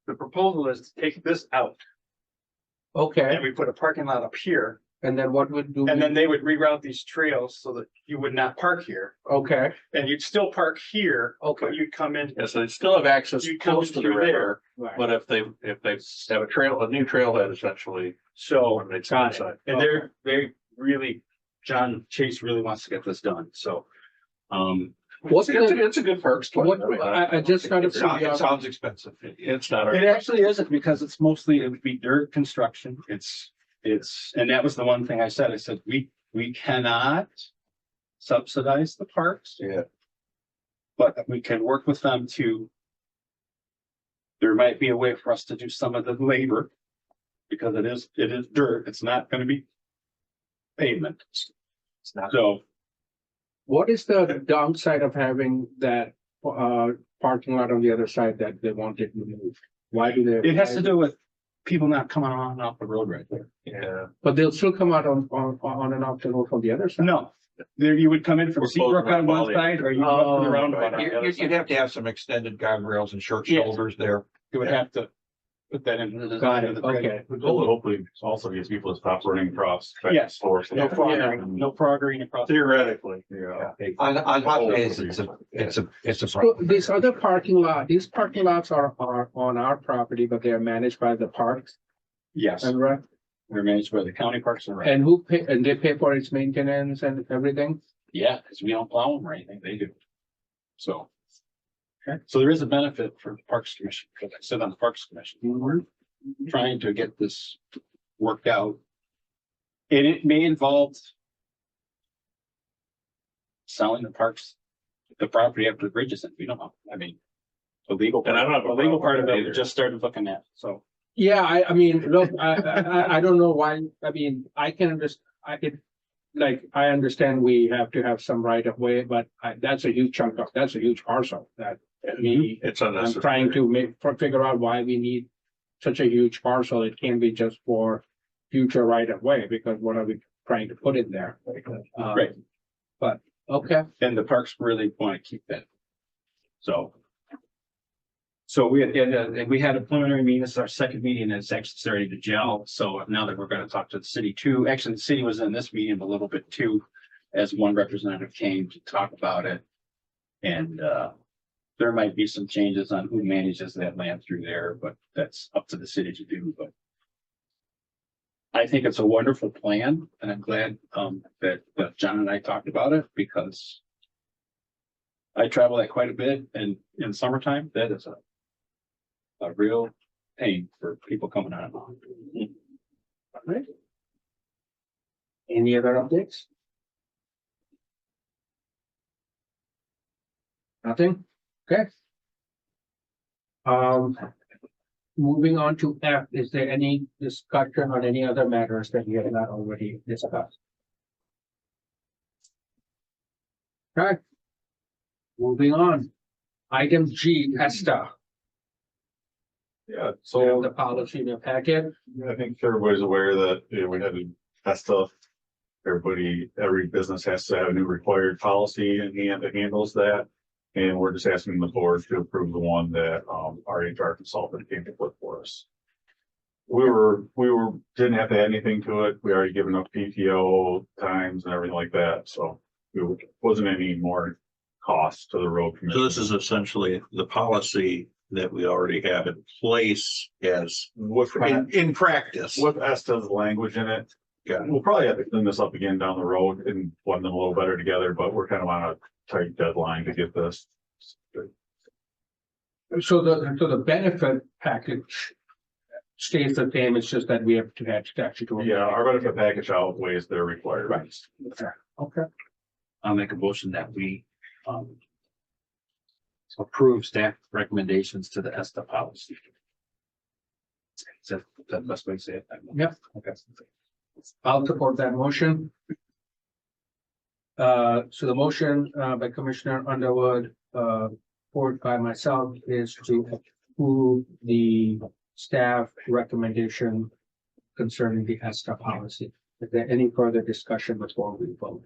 the proposal is to take this out okay, and we put a parking lot up here. and then what would do? And then they would reroute these trails so that you would not park here Okay, and you'd still park here, okay. but you'd come in. Yeah, so they still have access You come close to the through river, Right. but if they have a new trailhead essentially. So, when they got it. decide. And they really, John Chase really wants to get this done, so. What's the, It's a good perks. what, I just got It to. sounds expensive. It's not. It actually isn't because it's mostly, it would be dirt construction. And that was the one thing I said. I said, we cannot subsidize the parks. Yeah. But we can work with them to. There might be a way for us to do some of the labor. Because it is dirt. It's not gonna be pavement. It's not. So What is the downside of having that parking lot on the other side that they wanted removed? Why do they? it has to do with people not coming on and off the road right there. Yeah. But they'll still come out on and off the road from the other side. No, there you would come in from We're Seabrook closing on up one all the- side or you go up to the Oh, roundabout on the other You'd side. have to have some extended guardrails and short Yes. shoulders there. You would have to put that into the Got design it, of the bridge. okay. Hopefully also gets people to stop running across. Yes. Forest. No froggering, no froggering across. Theoretically, yeah. On hot days, it's a So problem. these these parking lots are on our property, but they are managed by the parks Yes, and rec. we're managed by the county parks and rec. And and they pay for its maintenance and everything? Yeah, because we don't plow them or anything, they do. So. Okay, so there is a benefit for the Parks Commission, because I sit on the Parks Commission. We're trying to get this worked out. And it may involve. Selling the parks, the property after the bridges, and we don't know, I mean. The legal, And I don't have a the legal part of problem it, we either. just started looking at, so. Yeah, I mean, look, I don't know why, I mean, I can I understand we have to have some right of way, but that's a huge that's a huge parcel that It's I'm unnecessary. trying to figure out why we need such a huge parcel. It can't be just for future right of way, because what are we trying to put in there? Right. But, okay, And the parks really want to keep that. So. So we had a preliminary meeting, this is our second meeting, and it's actually starting to gel, so now that we're gonna talk to the city too, actually, the city was in this meeting a little bit too. As one representative came to talk about it. And there might be some changes on who manages that land through there, but that's up to the city to do, but. I think it's a wonderful plan, and I'm glad that John and I talked about it, because. I travel that quite a bit, and in summertime, that is a real pain for people coming on and on. right. Any other updates? Nothing? Okay. Moving on to F, is there any discussion on any other matters that we have not already discussed? Okay. Moving on. Item G, ESTA, Yeah, so so the policy in your packet. I think everybody's aware that, we had to test stuff. Every business has to have a new required policy in hand that handles that. And we're just asking the board to approve the one that, our HR consultant came to put for us. Didn't have to add anything to it. We already given up PTO times and everything like that, so it wasn't any more cost to the road commission. So this is essentially the policy that we already have in place as in practice. With ESTA's language in it. Got it. We'll probably have to clean this up again down the road and blend them a little better together, but we're kind of on a tight deadline to get this. So the benefit package stays the same, it's just that we have to have statutory. Yeah, our benefit package outweighs their requirements. Okay, I'll make a motion that we, approve staff recommendations to the ESTA policy. Is that the best way to say it? Yep. Okay. I'll support that motion. So the motion by Commissioner Underwood, supported by myself, is to approve the staff recommendation concerning the ESTA policy. Is there any further discussion before we vote?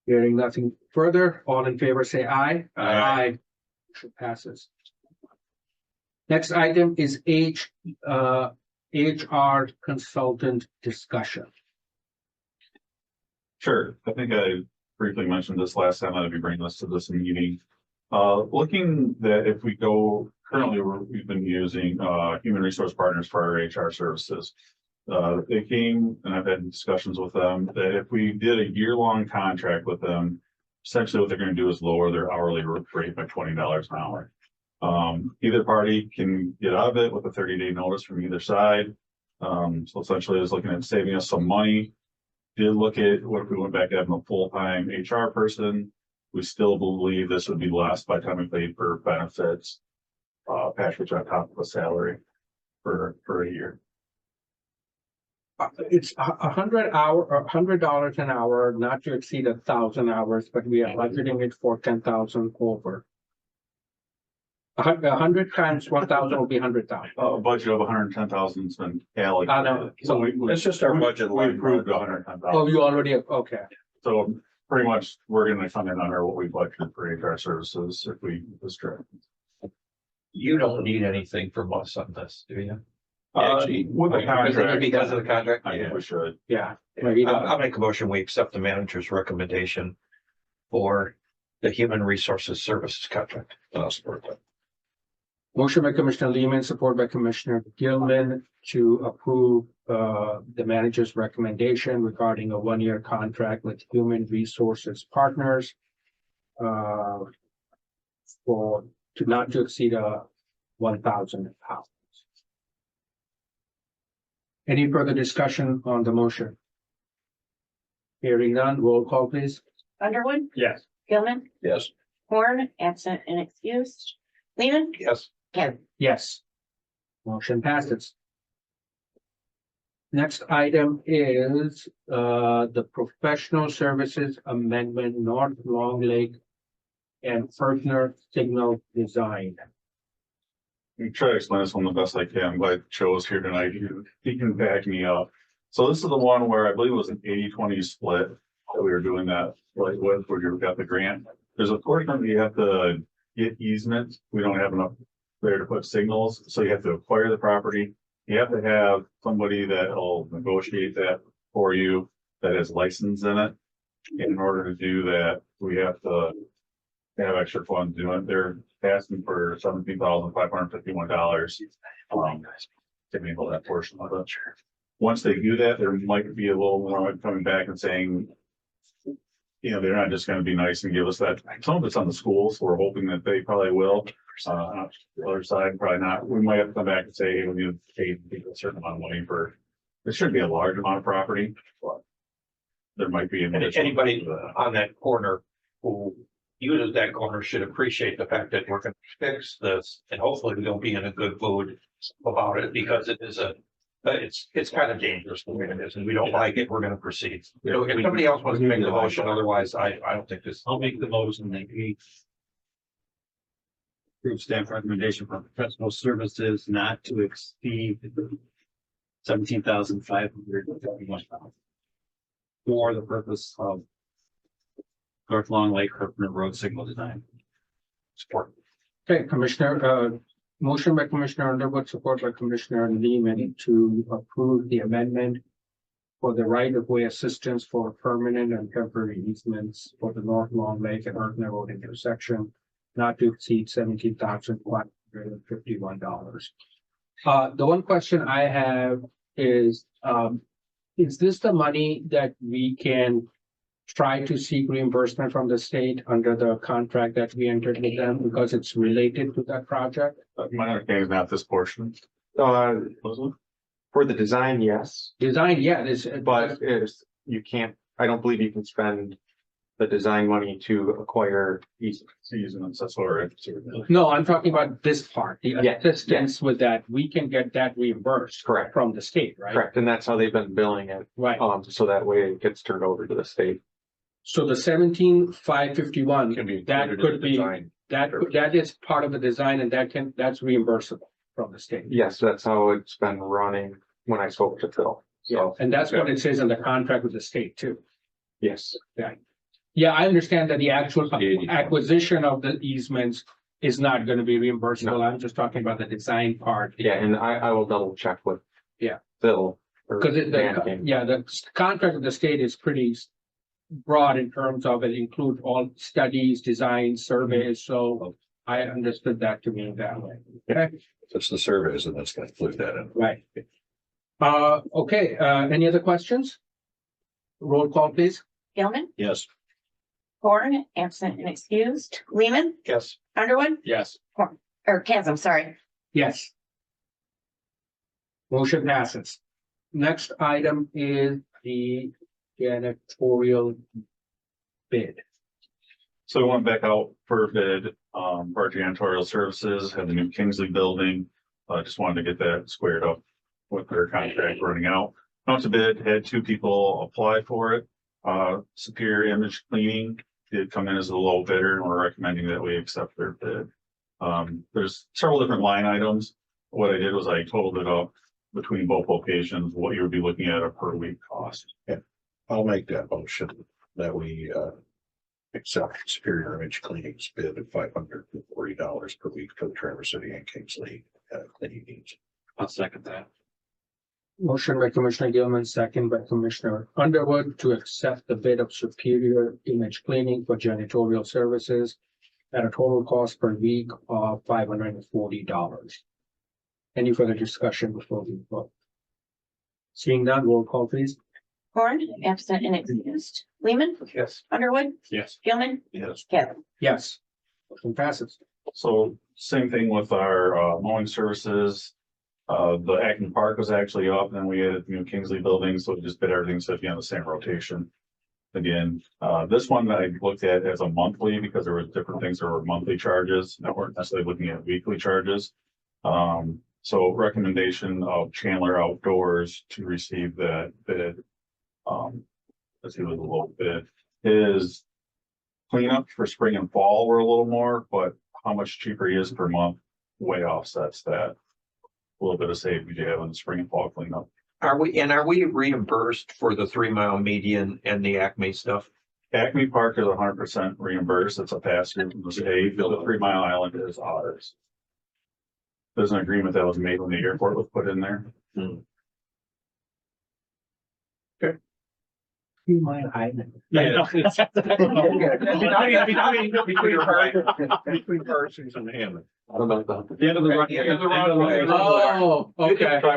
Hearing nothing further, all in favor say aye. Aye. Motion passes. Next item is HR consultant discussion. Sure, I think I briefly mentioned this last time, I'd be bringing this to this meeting. Looking that if we go, currently, we've been using, Human Resource Partners for our HR services. They came, and I've had discussions with them, that if we did a year-long contract with them, essentially what they're gonna do is lower their hourly rate by $20 an hour. Either party can get out of it with a 30-day notice from either side. So essentially it's looking at saving us some money. Did look at what if we went back to having a full-time HR person. We still believe this would be less by the time we paid for benefits, package on top of a salary for a year. It's $100 an hour, not to exceed 1,000 hours, but we are budgeting it for 10,000 over. 100 times 1,000 will be 100,000. A budget of 110,000 has been allocated. I know. So It's just our budget We line. approved Oh, 110,000. you already, okay. So pretty much we're gonna come in under what we budgeted for HR services if we this trip. You don't need anything from us on this, do you? With the contract, Because of the contract? I think we should. Yeah. I'll make a motion, we accept the manager's recommendation for the human resources services contract. I'll support that. Motion by Commissioner Lehman, support by Commissioner Gilman to approve the manager's recommendation regarding a one-year contract with Human Resources Partners for not to exceed 1,000 hours. Any further discussion on the motion? Hearing none, roll call please. Underwood, Yes. Gilman, Yes. Horn, absent and excused. Lehman, Yes. Kevin. Yes. Motion passes. Next item is the professional services amendment, North Long Lake and Furtner Signal Design. I'm try to explain this one the best I can, but Joe's here tonight. He can back me up. So this is the one where I believe it was an 80-20 split that we were doing that like with, where you got the grant. There's a portion you have to get easement. We don't have enough there to put signals, so you have to acquire the property. You have to have somebody that will negotiate that for you that has license in it. In order to do that, we have to have extra funds doing it. They're asking for $17,551. To enable that portion of it. Once they do that, there might be a little more coming back and saying, you know, they're not just gonna be nice and give us that. Some of it's on the schools, so we're hoping that they probably will. The other side, probably not. We might have to come back and say, hey, we need to pay people a certain amount of money for, it shouldn't be a large amount of property, but there might be. Anybody on that corner who uses that corner should appreciate the fact that we're gonna fix this, and hopefully we'll be in a good mood about it, because it is it's kind of dangerous the way it is, and we don't like it, we're gonna proceed. So if somebody else wants to make the motion, otherwise I don't think this. I'll make the motion that we approve staff recommendation for professional services not to exceed $17,551 for the purpose of North Long Lake Herpner Road signal design. Support. Okay, Commissioner, motion by Commissioner Underwood, support by Commissioner Lehman to approve the amendment for the right-of-way assistance for permanent and temporary easements for the North Long Lake and Herpner Road intersection, not to exceed $17,551. The one question I have is this the money that we can try to seek reimbursement from the state under the contract that we entered with them because it's related to that project? My understanding is not this portion. For the design, yes, Design, yeah, this, but you can't, I don't believe you can spend the design money to acquire easements. Seasons, that's what we're. no, I'm talking about this part, the Yeah, assistance with that, we can get that reimbursed Correct, from the state, right? correct. And that's how they've been billing it. Right, So that way it gets turned over to the state. so the 17,551, Can be that included in could the be, design. that is part of the design and that's reimbursable from the state. Yes, that's how it's been running when I spoke to Phil. So, And that's what it says in the contract with the state too. yes, Yeah, I understand that the actual acquisition of the easements is not gonna be reimbursable. I'm just talking about the design part. yeah, and I will double check with. Yeah. Phil. or Cause Dan King. the contract with the state is pretty broad in terms of it include all studies, designs, surveys, so I understood that to mean that way. Okay, If it's the surveys, and that's gonna include that in. right. Okay, any other questions? Roll call, please. Gilman, Yes. Horn, absent and excused, Lehman, Yes. Underwood, Yes. or Chasm, sorry. Yes. Motion passes. Next item is the janitorial bid. So we went back out for a bid, for our janitorial services, had the new Kingsley building. Just wanted to get that squared up with their contract running out. Went to bid, had 2 people apply for it. Superior Image Cleaning did come in as a low bidder, and we're recommending that we accept their bid. There's several different line items. What I did was I totaled it up between both locations, what you would be looking at a per week cost. I'll make that motion that we accept Superior Image Cleaning's bid at $540 per week for the Traverse City and Kingsley cleaning needs. I'll second that. Motion by Commissioner Gilman, second by Commissioner Underwood to accept the bid of Superior Image Cleaning for janitorial services at a total cost per week of $540. Any further discussion before we vote? Seeing none, roll call please. Horn, absent and excused, Lehman, Yes. Underwood, Yes. Gilman, Yes. Chasm. Yes. Motion passes. So same thing with our mowing services. The Acton Park was actually up, and then we added the new Kingsley building, so we just bid everything so it'd be on the same rotation. Again, this one I looked at as a monthly because there were different things that were monthly charges that weren't necessarily looking at weekly charges. So recommendation of Chandler Outdoors to receive that bid. Let's see what the low bid is. Cleanup for spring and fall were a little more, but how much cheaper he is per month way offsets that. A little bit of savings you have in the spring and fall cleanup. Are we reimbursed for the 3 mile median and the Acme stuff? Acme Park is 100% reimbursed. It's a pass through from the state. The 3 Mile Island is ours. There's an agreement that was made when the airport was put in there. 3 Mile Island. Yeah. Between Parsons and Hammond. What about that? The end of the run. Oh, okay. Oh.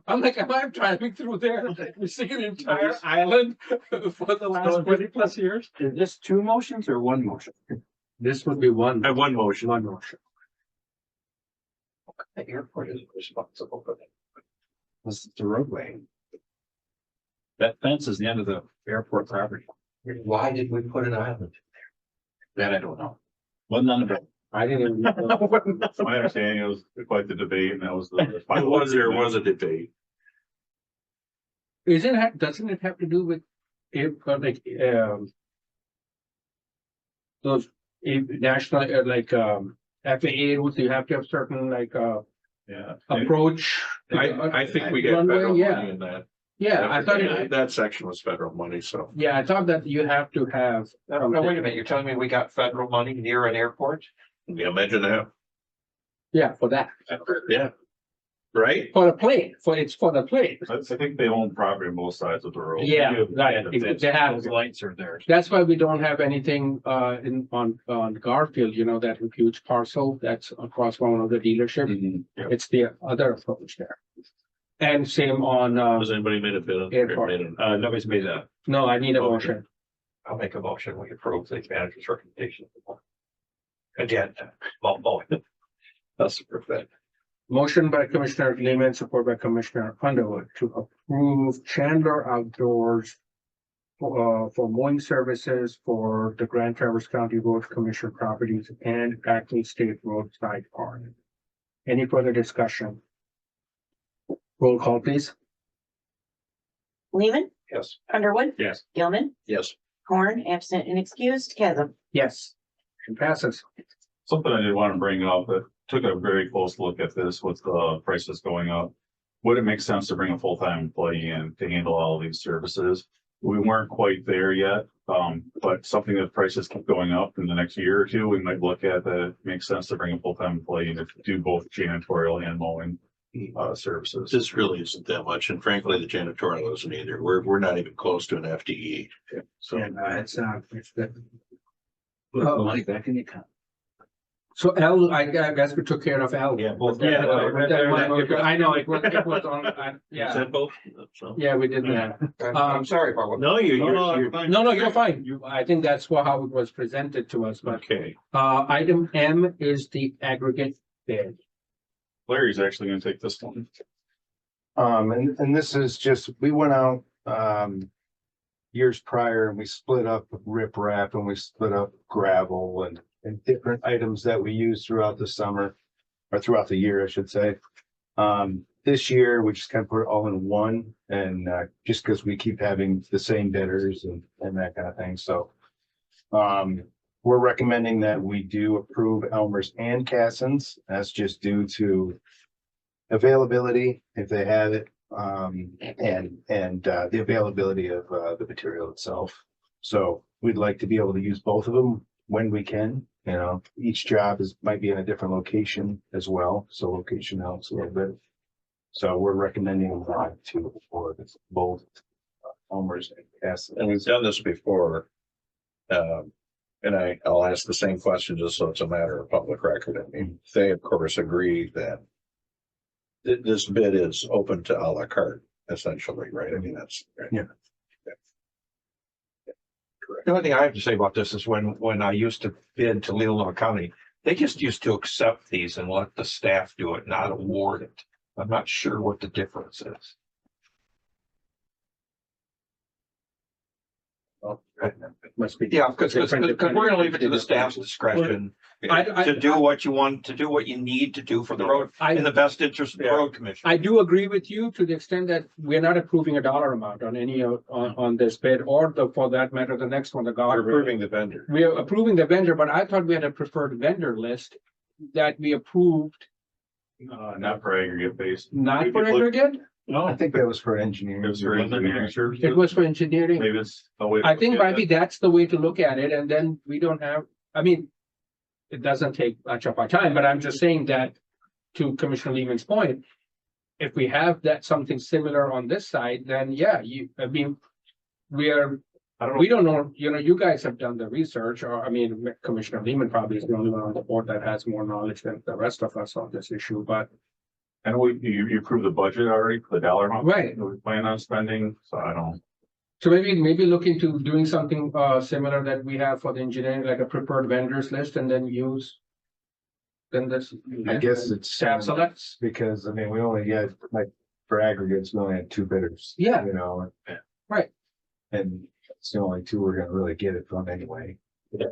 I'm like, am I driving through there? We're seeing the entire island for the last 20+ years? Is this 2 motions or 1 motion? This would be one. One motion. One motion. The airport is responsible for that. This is the roadway. That fence is the end of the airport property. Why did we put an island? That I don't know. Wasn't on the bill. I didn't even know. My understanding it was quite the debate, and that was the. There was a debate. Doesn't it have to do with if like those national FAA rules, you have to have certain Yeah. approach. I think we get Runway, federal yeah. money in that. Yeah, I thought it, That section was federal money, so. yeah, I thought that you have to have. No, wait a minute, you're telling me we got federal money near an airport? Yeah, imagine that. Yeah, for that, Yeah. Right? for the plane, it's for the plane. I think they own property on both sides of the road. Yeah, right, they have. Those lights are there. That's why we don't have anything on Garfield, that huge parcel that's across one of the dealership. Yeah. It's the other approach there. And same on, Has anybody made a bid on? Airport. Nobody's made that. no, I need a motion. I'll make a motion, we approve the manager's recommendation. Again, that's perfect. Motion by Commissioner Lehman, support by Commissioner Underwood to approve Chandler Outdoors for mowing services for the Grand Traverse County Road Commission properties and Acme State Roadside Park. Any further discussion? Roll call, please. Lehman, Yes. Underwood. Yes. Gilman, Yes. Horn, absent and excused, Chasm. Yes. Motion passes. Something I did want to bring up, that took a very close look at this with the prices going up. Would it make sense to bring a full-time employee in to handle all of these services? We weren't quite there yet, but something that prices keep going up in the next year or two, we might look at that. It makes sense to bring a full-time employee in to do both janitorial and mowing services. This really isn't that much, and frankly, the janitorial isn't either. We're not even close to an FTE. So. it's good. Money back in the account. So L, I guess we took care of L. Yeah, both. I know, it was on, Is yeah, that both? So. yeah, we did that. I'm sorry, Paul. No, you're No, you're fine. I think that's how it was presented to us, but, okay. item M is the aggregate bid. Larry's actually gonna take this one. And this is just, we went out, years prior and we split up riprap and we split up gravel and different items that we use throughout the summer or throughout the year, I should say. This year, we just kind of put it all in one and, just because we keep having the same bidders and that kind of thing. So, we're recommending that we do approve Elmer's and Cassens. That's just due to availability, if they have it, and the availability of the material itself. So we'd like to be able to use both of them when we can. You know, each job might be in a different location as well, so location helps a little bit. So we're recommending to for both Elmer's and Cassens. And we've done this before. And I'll ask the same question just so it's a matter of public record. I mean, they of course agree that this bid is open to a la carte, essentially, right? I mean, that's. Yeah. The only thing I have to say about this is when I used to bid to Leelanau County, they just used to accept these and let the staff do it, not award it. I'm not sure what the difference is. Must be. Yeah, because we're gonna leave it to the staff's discretion to do what you want, to do what you need to do for the road in the best interest of the road commission. I do agree with you to the extent that we're not approving a dollar amount on any on this bid or for that matter, the next one, the We're guard. approving the vendor. We are approving the vendor, but I thought we had a preferred vendor list that we approved, Not for aggregate based. not for aggregate. I think that was for engineering. It was for engineering services. It was for engineering. Maybe it's a way. to I think look at maybe that's the way to look at it, and then we don't have, I mean, it doesn't take much of our time, but I'm just saying that to Commissioner Lehman's point, if we have that something similar on this side, then yeah, I mean, we don't know, you guys have done the research, or I mean, Commissioner Lehman probably is the only one on the board that has more knowledge than the rest of us on this issue, but. And you approved the budget already, the dollar amount? Right. We plan on spending, so I don't. So maybe look into doing something similar that we have for the engineering, like a preferred vendors list, and then use. Then this. I guess it's Staff selects. because, I mean, we only get, like, for aggregates, we only had two bidders. Yeah. You know? Right. And it's the only two we're gonna really get it from anyway.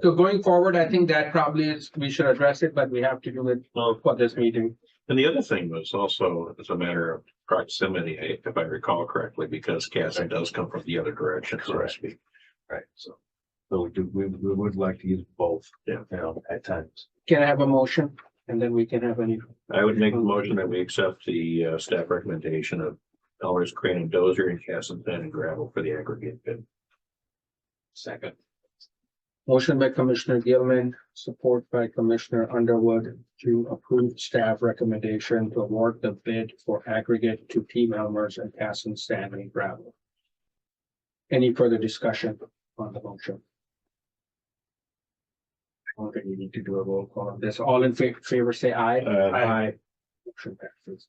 So going forward, I think that probably is, we should address it, but we have to do it for this meeting. And the other thing was also as a matter of proximity, if I recall correctly, because Casson does come from the other direction, so to speak. Right, so we would like to use both. Yeah. You know, at times. Can I have a motion? And then we can have any. I would make the motion that we accept the staff recommendation of Elmer's Crane and Dozer and Casson Sand and Gravel for the aggregate bid. Second. Motion by Commissioner Gilman, support by Commissioner Underwood to approve staff recommendation to award the bid for aggregate to Team Elmer's and Casson Sand and Gravel. Any further discussion on the motion? I don't think we need to do a roll call on this. All in favor, say aye. Aye. Motion passes.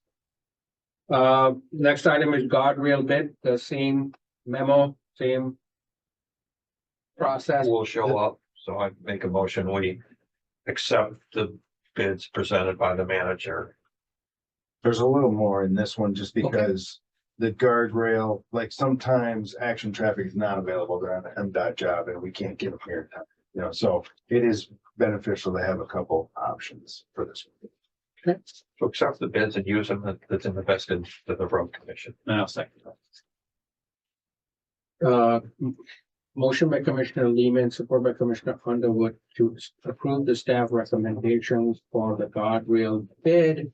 Next item is guardrail bid, the same memo, same process. Will show up, so I make a motion, we accept the bids presented by the manager. There's a little more in this one just because the guardrail, like sometimes action traffic is not available during the MDOT job and we can't get them here in time. You know, so it is beneficial to have a couple options for this. Okay. To accept the bids and use them, that's in the best interest of the road commission. I'll second that. Motion by Commissioner Lehman, support by Commissioner Underwood to approve the staff recommendations for the guardrail bid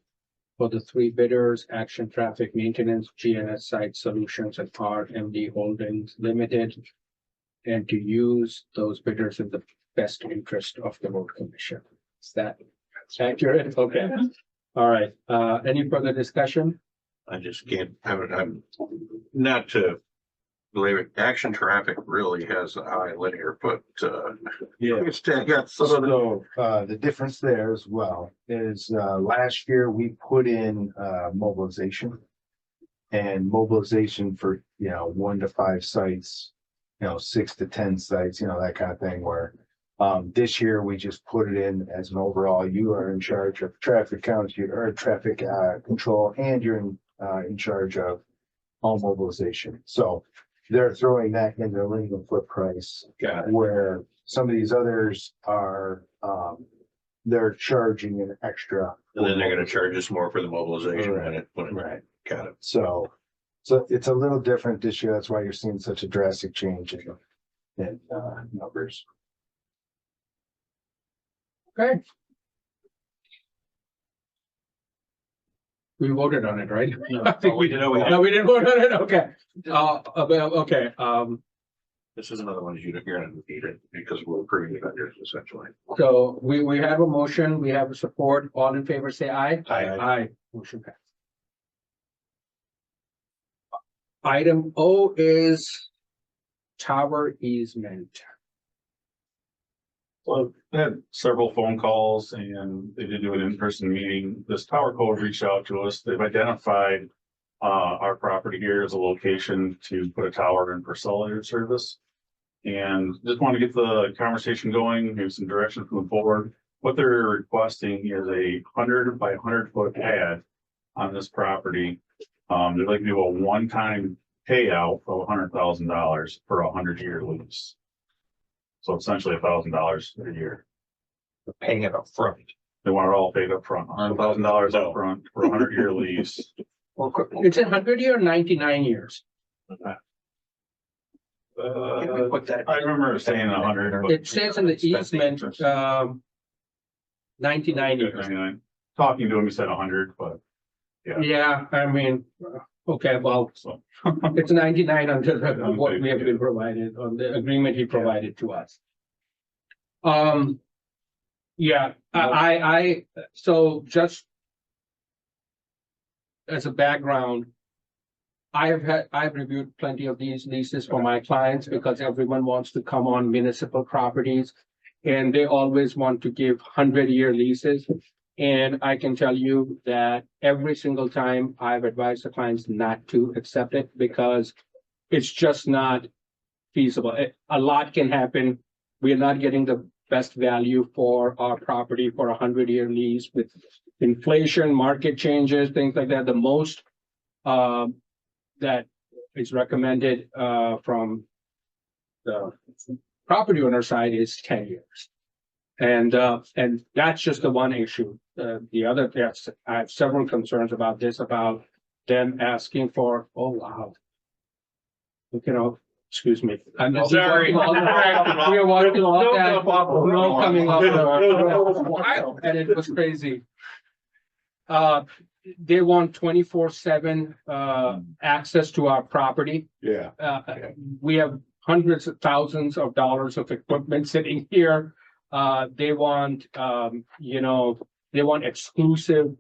for the three bidders, Action Traffic Maintenance, GNS Site Solutions, and RMD Holdings Limited, and to use those bidders in the best interest of the road commission. Is that accurate? Okay. All right. Any further discussion? I just can't, I'm not to belabor, Action Traffic really has a high linear foot, Yeah. it's got some of the. So, the difference there as well is, last year we put in, mobilization. And mobilization for, 1 to 5 sites, 6 to 10 sites, that kind of thing where. This year we just put it in as an overall, you are in charge of traffic counts, you are traffic, control, and you're in charge of all mobilization. So they're throwing that in their linear foot price. Got it. Where some of these others are, they're charging an extra. And then they're gonna charge us more for the mobilization when it, Right, got it. so it's a little different this year, that's why you're seeing such a drastic change in numbers. Okay. We voted on it, right? I think we did. No, we No, we didn't vote on it. Okay. Okay. This is another one you're gonna need it because we're approving the vendors essentially. So we have a motion, we have a support. All in favor, say aye. Aye. Motion passed. Item O is tower easement. Well, I had several phone calls and they did do an in-person meeting. This Tower Code reached out to us. They've identified our property here as a location to put a tower in for cellular service. And just want to get the conversation going, give some direction from the board. What they're requesting is a 100 by 100 foot pad on this property. They'd like to do a one-time payout of $100,000 for a 100-year lease. So essentially $1,000 a year. Paying it up front. They want it all paid up front, $100,000 up front for a 100-year lease. It's 100 year, 99 years. I remember saying 100. but- It says in the easement, 99 years. 99. Talking to him, he said 100, but Yeah, I mean, okay, well, so. it's 99 under what we have been provided on the agreement he provided to us. Yeah, so just as a background, I've reviewed plenty of these leases for my clients because everyone wants to come on municipal properties and they always want to give 100-year leases. And I can tell you that every single time I've advised the clients not to accept it because it's just not feasible. A lot can happen. We're not getting the best value for our property for a 100-year lease with inflation, market changes, things like that. The most that is recommended from the property owner side is 10 years. And that's just the one issue. The other, yes, I have several concerns about this, about them asking for, oh, wow. Excuse me. I'm just Sorry. we are watching all that snow coming off the, and it was crazy. They want 24/7 access to our property. Yeah. We have hundreds of thousands of dollars of equipment sitting here. They want, they want exclusive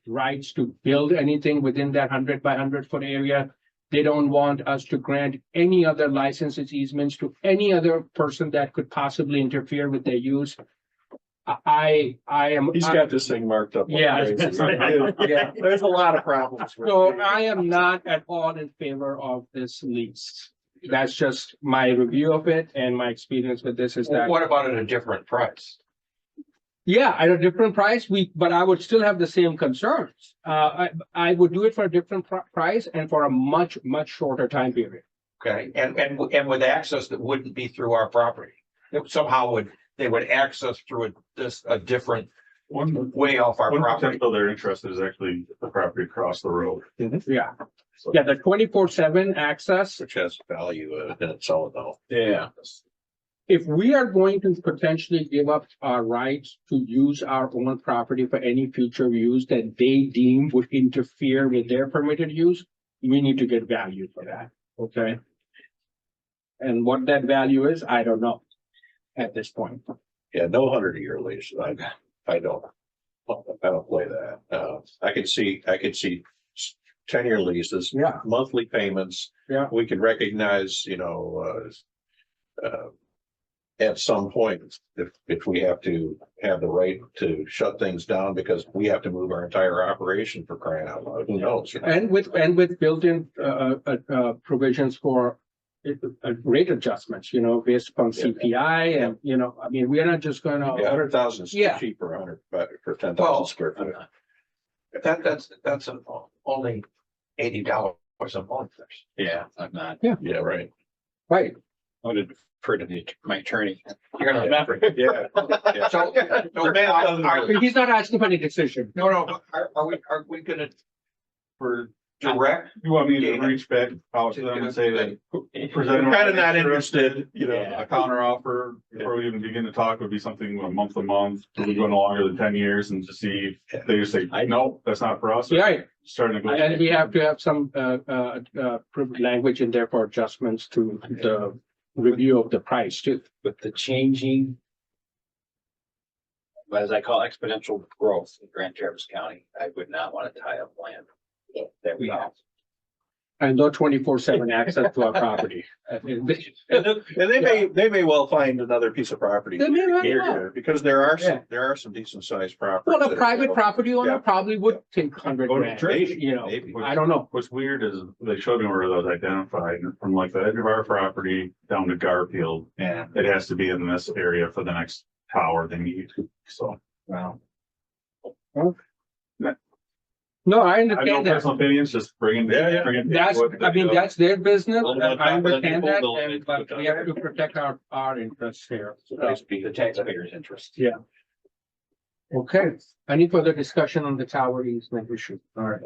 rights to build anything within that 100 by 100 foot area. They don't want us to grant any other licenses, easements to any other person that could possibly interfere with their use. I am. He's got this thing marked up. Yeah. Yeah. There's a lot of problems. with So it. I am not at all in favor of this lease. That's just my review of it and my experience with this is that. What about at a different price? Yeah, at a different price, but I would still have the same concerns. I would do it for a different price and for a much, much shorter time period. Okay, and with access that wouldn't be through our property. It somehow they would access through a different One, way off our one property. potential they're interested is actually the property across the road. Yeah, So- yeah, the 24/7 access. Which has value in itself though. Yeah. If we are going to potentially give up our rights to use our own property for any future use that they deem would interfere with their permitted use, we need to get value for that, okay? And what that value is, I don't know at this point. Yeah, no 100-year lease. I don't play that. I could see 10-year leases. Yeah. Monthly payments. Yeah. We can recognize, at some point, if we have to have the right to shut things down because we have to move our entire operation for crying out loud, who knows? And with built-in provisions for rate adjustments, based upon CPI and, I mean, we are not just gonna. Yeah, 100,000 is Yeah. cheap for 100, but for 10,000 Well, square feet. That's only $80 a month. Yeah, I'm not, Yeah, right. Right. I would defer to my attorney. You're gonna remember. Yeah. So, He's not asking for any decision. no, are we gonna, for direct? You want me to reach back out to them and say that? present I'm kind of not interested, A counter offer before we even begin to talk would be something month to month, we go no longer than 10 years and to see if they just say, no, that's not for us. Right. Start negotiating. And we have to have some language in there for adjustments to the review of the price too. With the changing, as I call exponential growth in Grand Traverse County, I would not want to tie up land that we have. And no 24/7 access to our property. And they may well find another piece of property They may well. here, because there are Yeah. some decent sized properties. Well, a that are private available. property owner Yeah. probably would take 100 Go to grand, church, maybe. I don't know. What's weird is they showed me where those identified from like the edge of our property down to Garfield. Yeah. It has to be in this area for the next tower they need. So Wow. No, I I have no understand that. personal opinions, just bringing. Yeah. That's their business. Well, and I understand that, they'll- and- but we have to protect our interests here. The taxpayers' interest. Yeah. Okay, any further discussion on the tower easement issue? All right.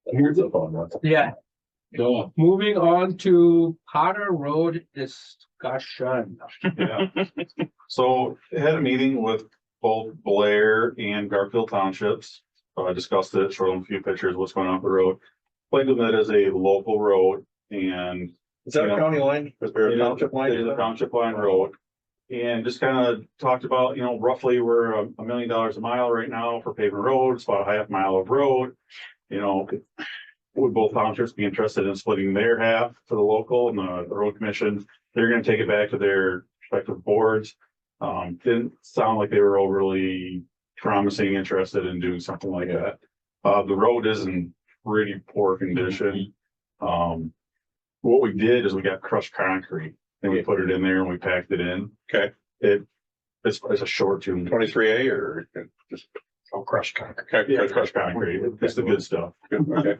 Here's the fun one. Yeah. Moving on to Potter Road discussion. Yeah. So I had a meeting with both Blair and Garfield Townships. I discussed it, showed them a few pictures, what's going on with the road. Plainville Med is a local road and Is that a county line? Is there a township line? it is a township line road. And just kind of talked about, roughly we're $1 million a mile right now for paving roads, about a half mile of road. Would both townships be interested in splitting their half to the local and the road commission? They're gonna take it back to their respective boards. Didn't sound like they were overly promising, interested in doing something like that. The road is in pretty poor condition. What we did is we got crushed concrete and we put it in there and we packed it in. Okay. It's a short tune. 23A or just Crushed concrete. Yeah, crushed concrete. It's the good stuff. Okay.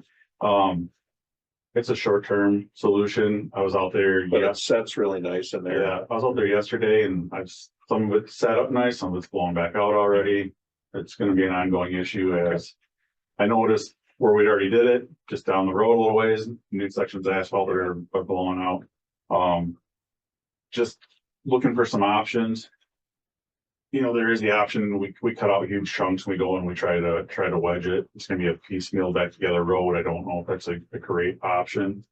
It's a short-term solution. I was out there. But it sets really nice in there. Yeah, I was out there yesterday and some of it set up nice, some of it's blown back out already. It's gonna be an ongoing issue as I noticed where we'd already did it, just down the road a little ways, new sections of asphalt that are blowing out. Just looking for some options. There is the option, we cut out huge chunks, we go and we try to wedge it. It's gonna be a piecemeal back together road. I don't know if that's a great option.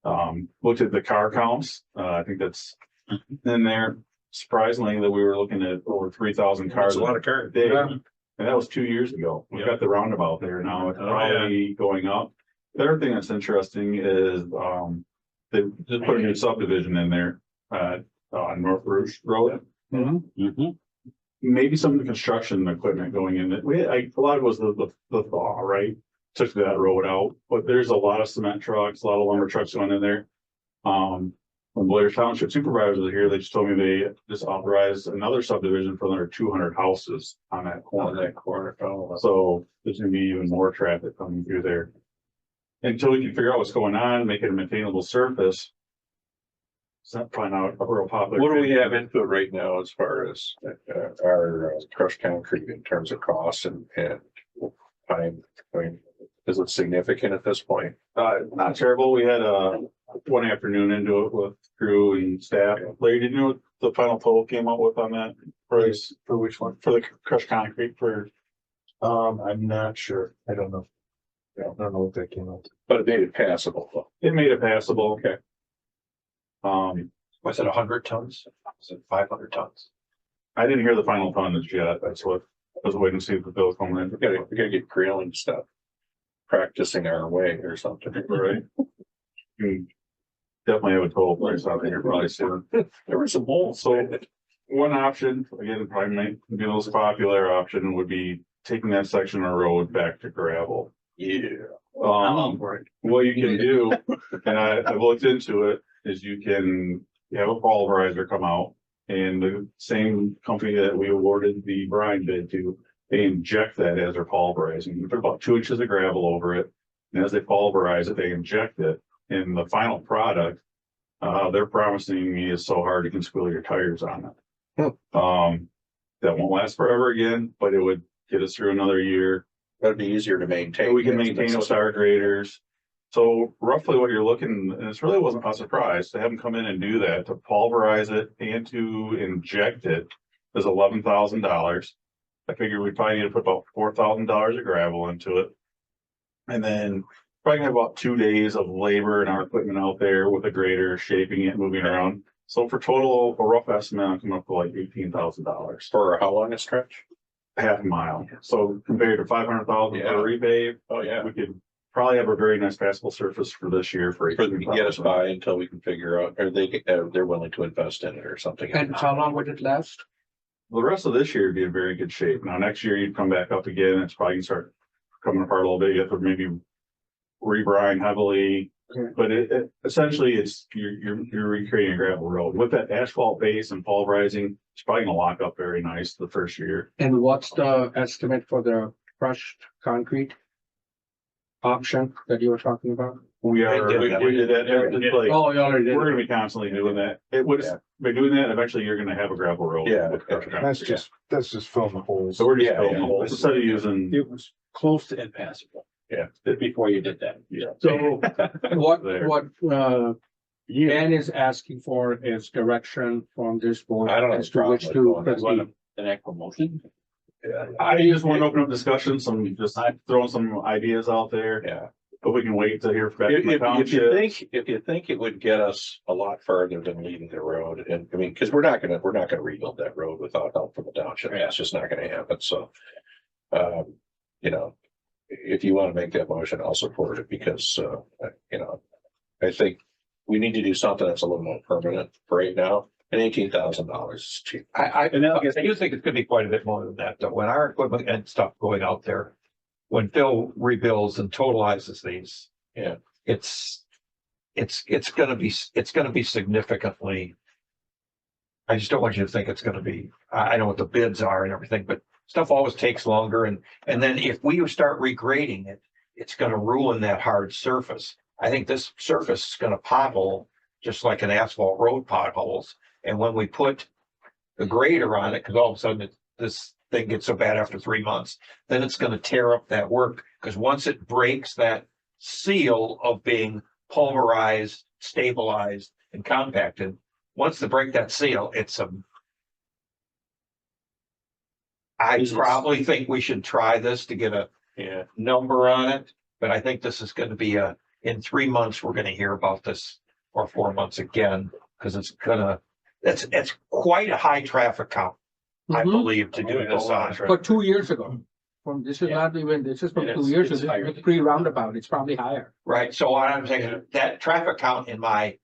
Looked at the car counts, I think that's in there. Surprisingly, that we were looking at over 3,000 cars. That's a lot of cars. a day. And that was 2 years ago. We've got the roundabout there now. It's probably going up. The other thing that's interesting is, they just put a new subdivision in there, on North Rouge Road. Maybe some of the construction equipment going in it. A lot of it was the thaw, right? Took that road out, but there's a lot of cement trucks, a lot of lumber trucks going in there. When Blair Township supervisors are here, they just told me they just authorized another subdivision for another 200 houses on that corner. So there's gonna be even more traffic coming through there. Until we can figure out what's going on, make it a maintainable surface. It's not probably not a real popular. What do we have input right now as far as our crushed concrete in terms of costs and time? I mean, is it significant at this point? Not terrible. We had one afternoon into it with crew and staff. Larry, did you know what the final total came out with on that price? For which one? For the crushed concrete for, I'm not sure. I don't know. I don't know what that came out. But it made it passable. Though. it made it passable. Okay. Was it 100 tons? Was it 500 tons? I didn't hear the final tonnage yet. That's what I was waiting to see if the bill coming in. We gotta get grilling stuff, practicing our way or something. Right. You definitely have a total price out there probably soon. There were some holes. So one option, again, probably might be the most popular option would be taking that section of road back to gravel. Yeah. What you can do, and I've looked into it, is you can have a pulverizer come out and the same company that we awarded the brine bid to, they inject that as they're pulverizing. You put about 2 inches of gravel over it. And as they pulverize it, they inject it. And the final product, they're promising me is so hard you can squeal your tires on it. That won't last forever again, but it would get us through another year. That'd be easier to maintain. We can maintain those star graders. So roughly what you're looking, and this really wasn't a surprise to have them come in and do that, to pulverize it and to inject it is $11,000. I figured we'd probably need to put about $4,000 of gravel into it. And then probably have about 2 days of labor and our equipment out there with a grader, shaping it, moving around. So for total, a rough estimate, I'm coming up to like $18,000 For how long a stretch? half a mile. So compared to 500,000 Yeah. for a repave, Oh, yeah. we could probably have a very nice passable surface for this year for For them to get us 18,000. by until we can figure out, or they're willing to invest in it or something. And how long would it last? The rest of this year would be in very good shape. Now, next year you'd come back up again. It's probably gonna start coming apart a little bit. You have to maybe rebrine heavily. Okay. But essentially it's, you're recreating a gravel road with that asphalt base and pulverizing. It's probably gonna lock up very nice the first year. And what's the estimate for the crushed concrete option that you were talking about? We did that. It's like, Oh, you already did. we're gonna be constantly doing that. It would, Yeah. by doing that, eventually you're gonna have a gravel road. Yeah. with crushed concrete. That's just filling the holes. So we're just Yeah, filling yeah. holes instead of using. It was close to impassable. Yeah. Before you did that. Yeah. So what, There. Ben is asking for is direction from this board I don't have as a to which problem with to going proceed. An actual motion. I just want to open up discussion, just throwing some ideas out there, Yeah. but we can wait to hear back from the If you township. think it would get us a lot further than leaving the road, and I mean, because we're not gonna rebuild that road without help from the township. That's just not gonna happen. So, you know, if you want to make that motion, I'll support it because, you know, I think we need to do something that's a little more permanent for right now. And $18,000 is cheap. I do think it's gonna be quite a bit more than that, though. When our equipment and stuff going out there, when Phil rebuilds and totalizes these. Yeah. It's gonna be significantly. I just don't want you to think it's gonna be, I know what the bids are and everything, but stuff always takes longer and then if we start regrading it, it's gonna ruin that hard surface. I think this surface is gonna pothole just like an asphalt road potholes. And when we put the grader on it, because all of a sudden this thing gets so bad after 3 months, then it's gonna tear up that work. Because once it breaks that seal of being pulverized, stabilized, and compacted, once they break that seal, I probably think we should try this to get a number on it, but I think this is gonna be in 3 months, we're gonna hear about this, or 4 months again, because it's quite a high traffic count, I Mhm. believe, to do this on. But 2 years ago, this is not even, this is from 2 years ago, it's pre-roundabout, it's probably higher. Right, so what I'm saying, that traffic count in my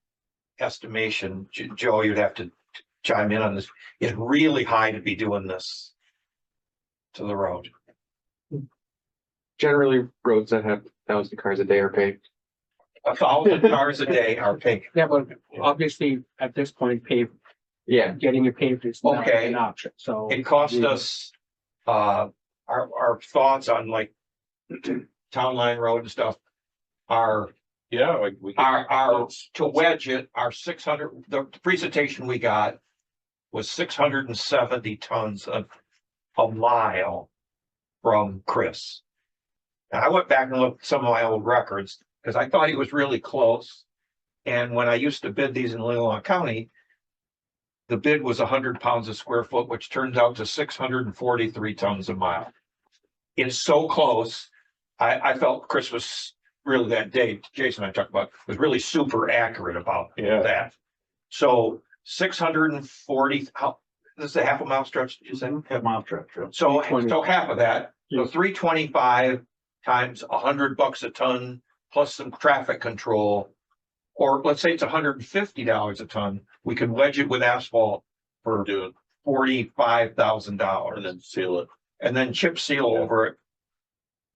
estimation, Joe, you'd have to chime in on this, is really high to be doing this to the road. Generally, roads that have 1,000 cars a day are paved. 1,000 cars a day are paved. Yeah, but obviously at this point, Yeah, getting it paved is not Okay. an option, so. It cost us, our thoughts on like Town Line Road and stuff are Yeah, like we. Our, to wedge it, our 600, the presentation we got was 670 tons of a mile from Chris. And I went back and looked at some of my old records because I thought he was really close. And when I used to bid these in Leelanau County, the bid was 100 pounds a square foot, which turns out to 643 tons a mile. It's so close. I felt Chris was really, that day, Jason and I talked about, was really super accurate about that. So 640, this is a half a mile stretch, did you say? Half mile stretch. So half of that, so 325 times $100 a ton, plus some traffic control. Or let's say it's $150 a ton, we can wedge it with asphalt for $45,000. And then seal it. And then chip seal over it.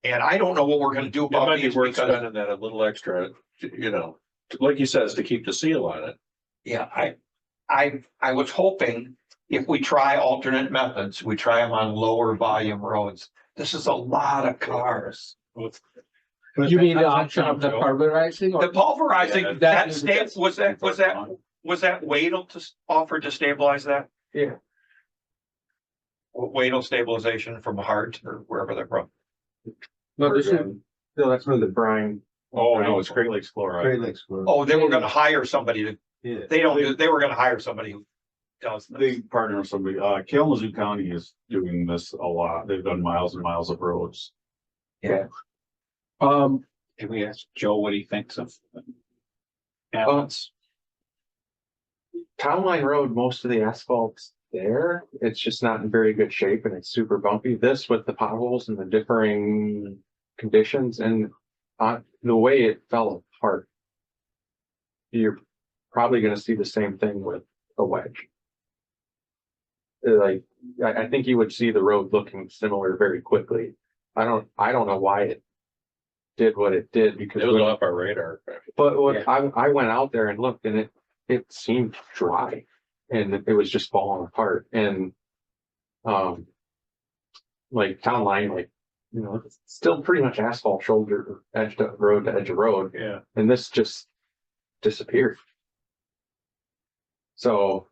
And I don't know what we're gonna do It might about be these worth because, spending that a little extra, you know, like he says, to keep the seal on it. yeah, I was hoping if we try alternate methods, we try them on lower volume roads. This is a lot of cars. You mean the option of the pulverizing The or? pulverizing, that- was that Wadle to offer to stabilize that? Yeah. Wadle stabilization from Hart or wherever they're from. No, this is, No, that's where the brine. Oh, no, it's Great Lakes Chloride. Great Lakes. Road. Oh, they were gonna hire somebody to, Yeah. they were gonna hire somebody who does They this. partner with somebody, Kalamazoo County is doing this a lot. They've done miles and miles of roads. Can we ask Joe what he thinks of? Balance. Town Line Road, most of the asphalt's there. It's just not in very good shape and it's super bumpy. This with the potholes and the differing conditions and the way it fell apart. You're probably gonna see the same thing with a wedge. Like, I think you would see the road looking similar very quickly. I don't know why it did what it did because. It was off our radar. But what I went out there and looked and it seemed dry and it was just falling apart and, like Town Line, like, you know, it's still pretty much asphalt shoulder, edge to road to edge of road. Yeah. And this just disappeared. So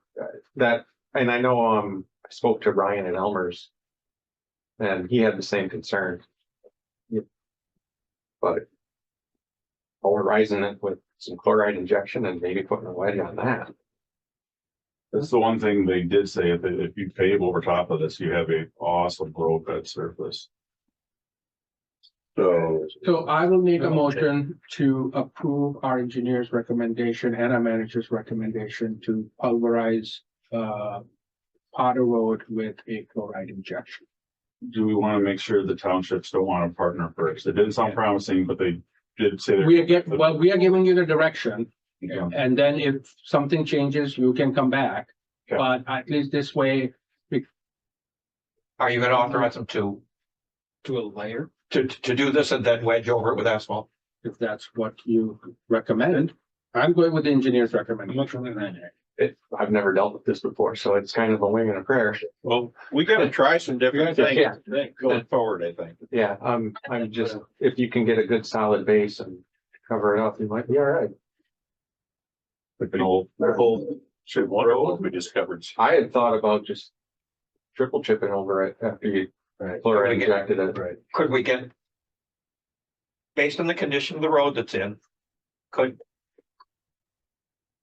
that, and I know, I spoke to Ryan at Elmer's and he had the same concern. But polarizing it with some chloride injection and maybe putting a wedge on that. That's the one thing they did say, that if you pave over top of this, you have a awesome road bed surface. So. so I will make a motion to approve our engineer's recommendation and our manager's recommendation to pulverize, Potter Road with a chloride injection. Do we want to make sure the townships don't want to partner first? It didn't sound promising, but they did say. We are giving you the direction. Yeah. And then if something changes, you can come back. Okay. But at least this way, Are you gonna authorize them to to a layer, do this and then wedge over it with asphalt? if that's what you recommend. I'm going with the engineer's recommendation. I've never dealt with this before, so it's kind of a wing and a prayer. Well, we gotta try some different things Yeah. going forward, I think. Yeah, I'm just, if you can get a good solid base and cover it up, you might be all right. Like an old, Should road we discovered. I had thought about just triple chipping over it after you chloride injected it. right. Could we get, based on the condition of the road that's in,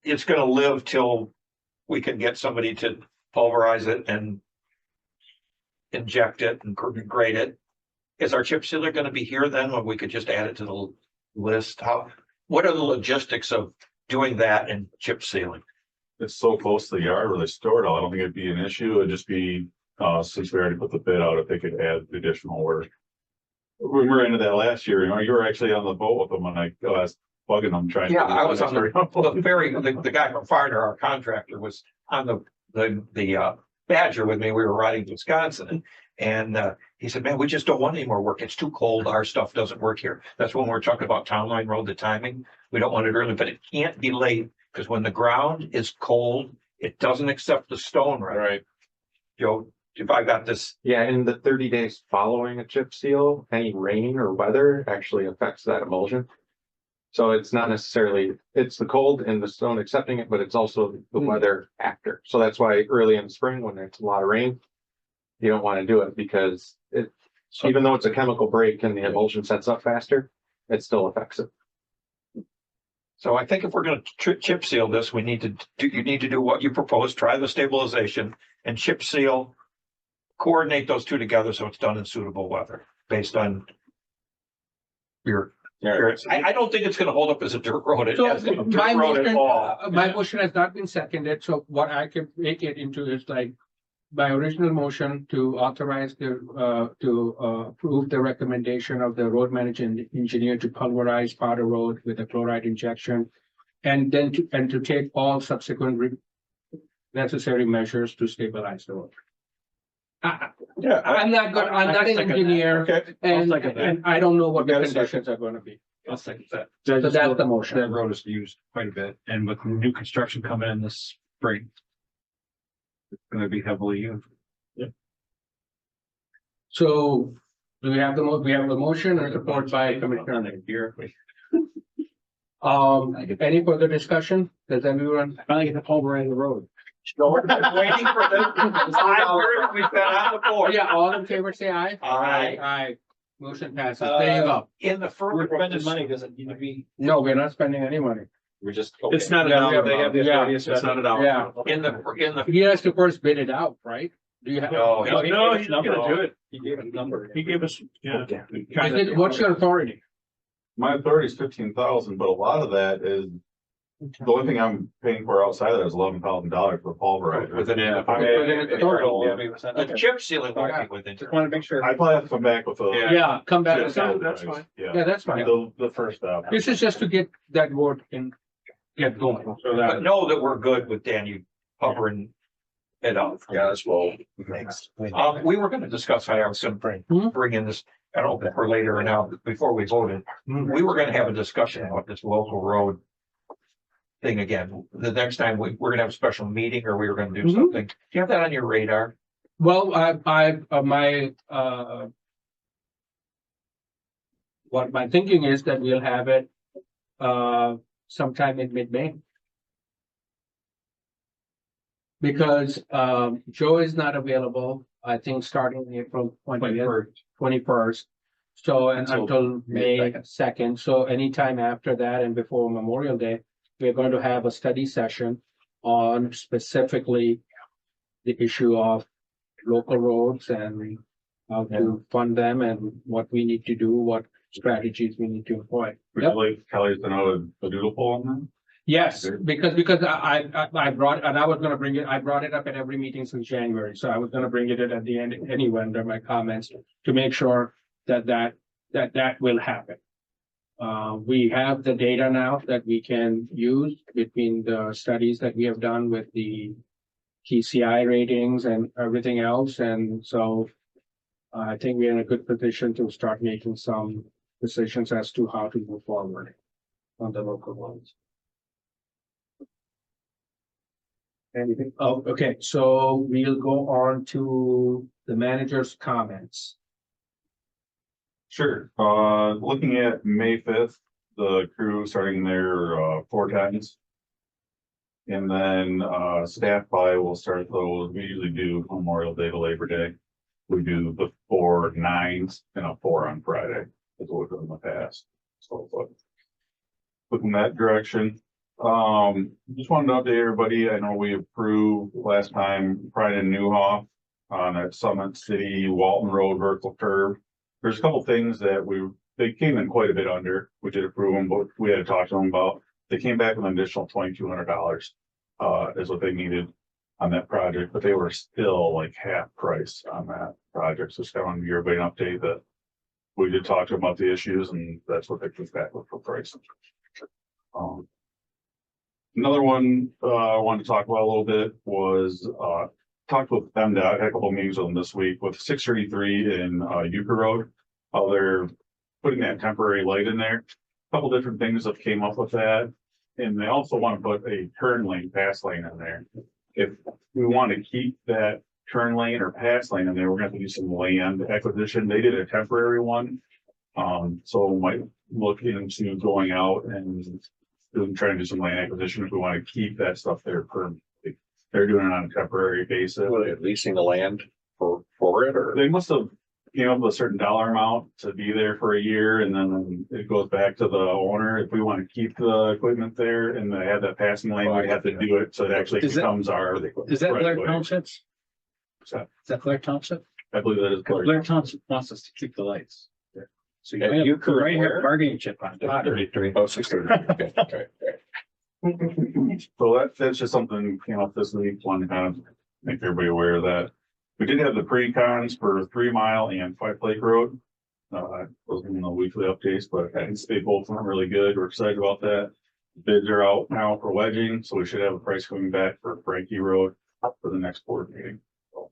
it's gonna live till we can get somebody to pulverize it and inject it and grade it. Is our chip sealer gonna be here then, when we could just add it to the list? What are the logistics of doing that and chip sealing? It's so close to the yard where they store it all. I don't think it'd be an issue. It'd just be, since we already put the bid out, if they could add additional work. We were into that last year, you were actually on the boat with them when I was bugging them trying. Yeah, I was on the ferry, the guy from Farner, our contractor, was on the Badger with me. We were riding to Wisconsin and he said, man, we just don't want any more work. It's too cold. Our stuff doesn't work here. That's when we're talking about Town Line Road, the timing. We don't want it early, but it can't be late because when the ground is cold, it doesn't accept the stone right. Joe, if I got this, Yeah, in the 30 days following a chip seal, any rain or weather actually affects that emulsion. So it's not necessarily, it's the cold and the stone accepting it, but it's also the weather after. So that's why early in the spring, when there's a lot of rain, you don't want to do it because it, even though it's a chemical break and the emulsion sets up faster, it still affects it. So I think if we're gonna chip seal this, we need to do, you need to do what you propose, try the stabilization and chip seal. Coordinate those two together so it's done in suitable weather based on your. I don't think it's gonna hold up as a dirt road. It So hasn't been a my dirt road at motion, all. my motion has not been seconded, so what I can make it into is like my original motion to authorize approve the recommendation of the road management engineer to pulverize Powder Road with a chloride injection. And then to take all subsequent necessary measures to stabilize the road. Yeah. I'm not an engineer Okay. and I don't know what the You got a second. conditions are gonna be. I'll second that. So that's the motion. That road is used quite a bit, and with new construction coming in this spring. It's gonna be heavily used. So do we have we have the motion and support by Commissioner. Here. Any further discussion? Does everyone? Finally get the pulverize the road. We've been waiting for this. We've been on the board. Yeah, all in favor, say aye. Aye. Aye. Motion passes. There you go. In the further. doesn't need to be. No, we're not spending any money. We're just. It's not a Yeah, dollar, they have the yeah. authority, so it's not a dollar. Yeah. In the. He has to first bid it out, right? Do you have? No, No, he's not gonna do it. He gave a number. He gave us, yeah. What's your authority? My authority is 15,000, but a lot of that is, the only thing I'm paying for outside of that is $11,000 for pulverizer. Within Yeah. the chip sealing won't be within. Just wanna make sure. I probably have to come back with a. Yeah, come back. Yeah, with that. that's fine. Yeah, Yeah, that's fine. the first step. This is just to get that work and get going. So But that, know that we're good with Danny covering it up. Yeah, as well. We were gonna discuss how I was gonna bring in this, I don't know, for later or now, before we voted. We were gonna have a discussion about this local road thing again. The next time we're gonna have a special meeting or we were gonna do Mhm. something. Do you have that on your radar? well, what my thinking is that we'll have it sometime in mid-May. Because Joe is not available, I think starting April 21st. So and until May 2nd, so anytime after that and before Memorial Day, we're going to have a study session on specifically the issue of local roads and how to fund them and what we need to do, what strategies we need to employ. Would you like Kelly to know a doodle poll on that? Yes, because I brought, and I was gonna bring it, I brought it up at every meeting since January, so I was gonna bring it at the end anyway under my comments to make sure that will happen. We have the data now that we can use between the studies that we have done with the TCI ratings and everything else, and so I think we're in a good position to start making some decisions as to how to move forward on the local ones. Anything? Oh, okay, so we'll go on to the manager's comments. Sure. Looking at May 5th, the crew starting their 4 times. And then staff by will start those. We usually do Memorial Day to Labor Day. We do the 4 9s and a 4 on Friday. That's what we've done in the past. So looking that direction. Just wanted to update everybody. I know we approved last time Pride in Newhoff on that Summit City Walton Road vertical curve. There's a couple things that they came in quite a bit under. We did approve them, but we had to talk to them about. They came back with an additional $2,200 is what they needed on that project, but they were still like half price on that project. So just kind of want to give everybody an update that we did talk to them about the issues and that's what they came back with for price. Another one I wanted to talk about a little bit was talked with MDOT. I had a couple of meetings with them this week with 633 in Euchre Road. How they're putting that temporary light in there. A couple different things that came up with that. And they also want to put a turn lane, pass lane in there. If we want to keep that turn lane or pass lane in there, we're going to have to do some land acquisition. They did a temporary one. So look into going out and trying to do some land acquisition if we want to keep that stuff there permanently. They're doing it on a temporary basis. Were they leasing the land for it or? They must have came up with a certain dollar amount to be there for a year and then it goes back to the owner. If we want to keep the equipment there and they have that passing lane, we have to do it. So it actually Is that- becomes our. Is that right Blair away. Townships? Is that- Is that Blair Township? I believe that is. Blair. Blair Township wants us to keep the lights. So you And might you have, could you might have wear- bargaining chip on. top. 33. Oh, 630. Okay, okay, okay. So that's just something came up this week, one to kind of make everybody aware of that. We did have the pre-cons for 3 Mile and 5 Lake Road. Those in the weekly updates, but I think they both went really good. We're excited about that. Bids are out now for wedging, so we should have a price coming back for Frankie Road for the next board meeting. So,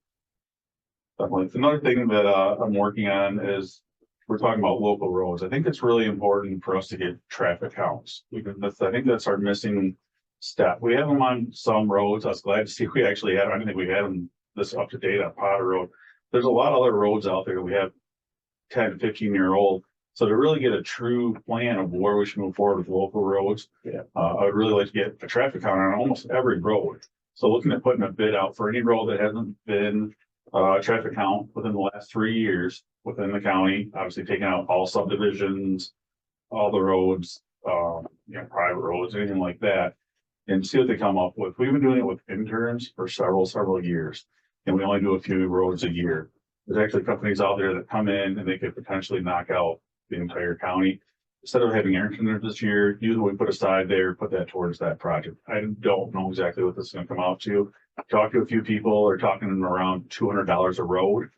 definitely. Another thing that I'm working on is we're talking about local roads. I think it's really important for us to get traffic counts. I think that's our missing step. We have them on some roads. I was glad to see we actually had, I don't think we had them this up to date on Potter Road. There's a lot of other roads out there. We have 10, 15-year-old. So to really get a true plan of where we should move forward with local roads, I would really like to get a traffic count on almost every road. So looking at putting a bid out for any road that hasn't been traffic count within the last 3 years within the county, obviously taking out all subdivisions, all the roads, private roads, anything like that, and see what they come up with. We've been doing it with interns for several years, and we only do a few roads a year. There's actually companies out there that come in and they could potentially knock out the entire county. Instead of having interns this year, usually we put aside there, put that towards that project. I don't know exactly what this is gonna come out to. Talked to a few people, are talking around $200 a road.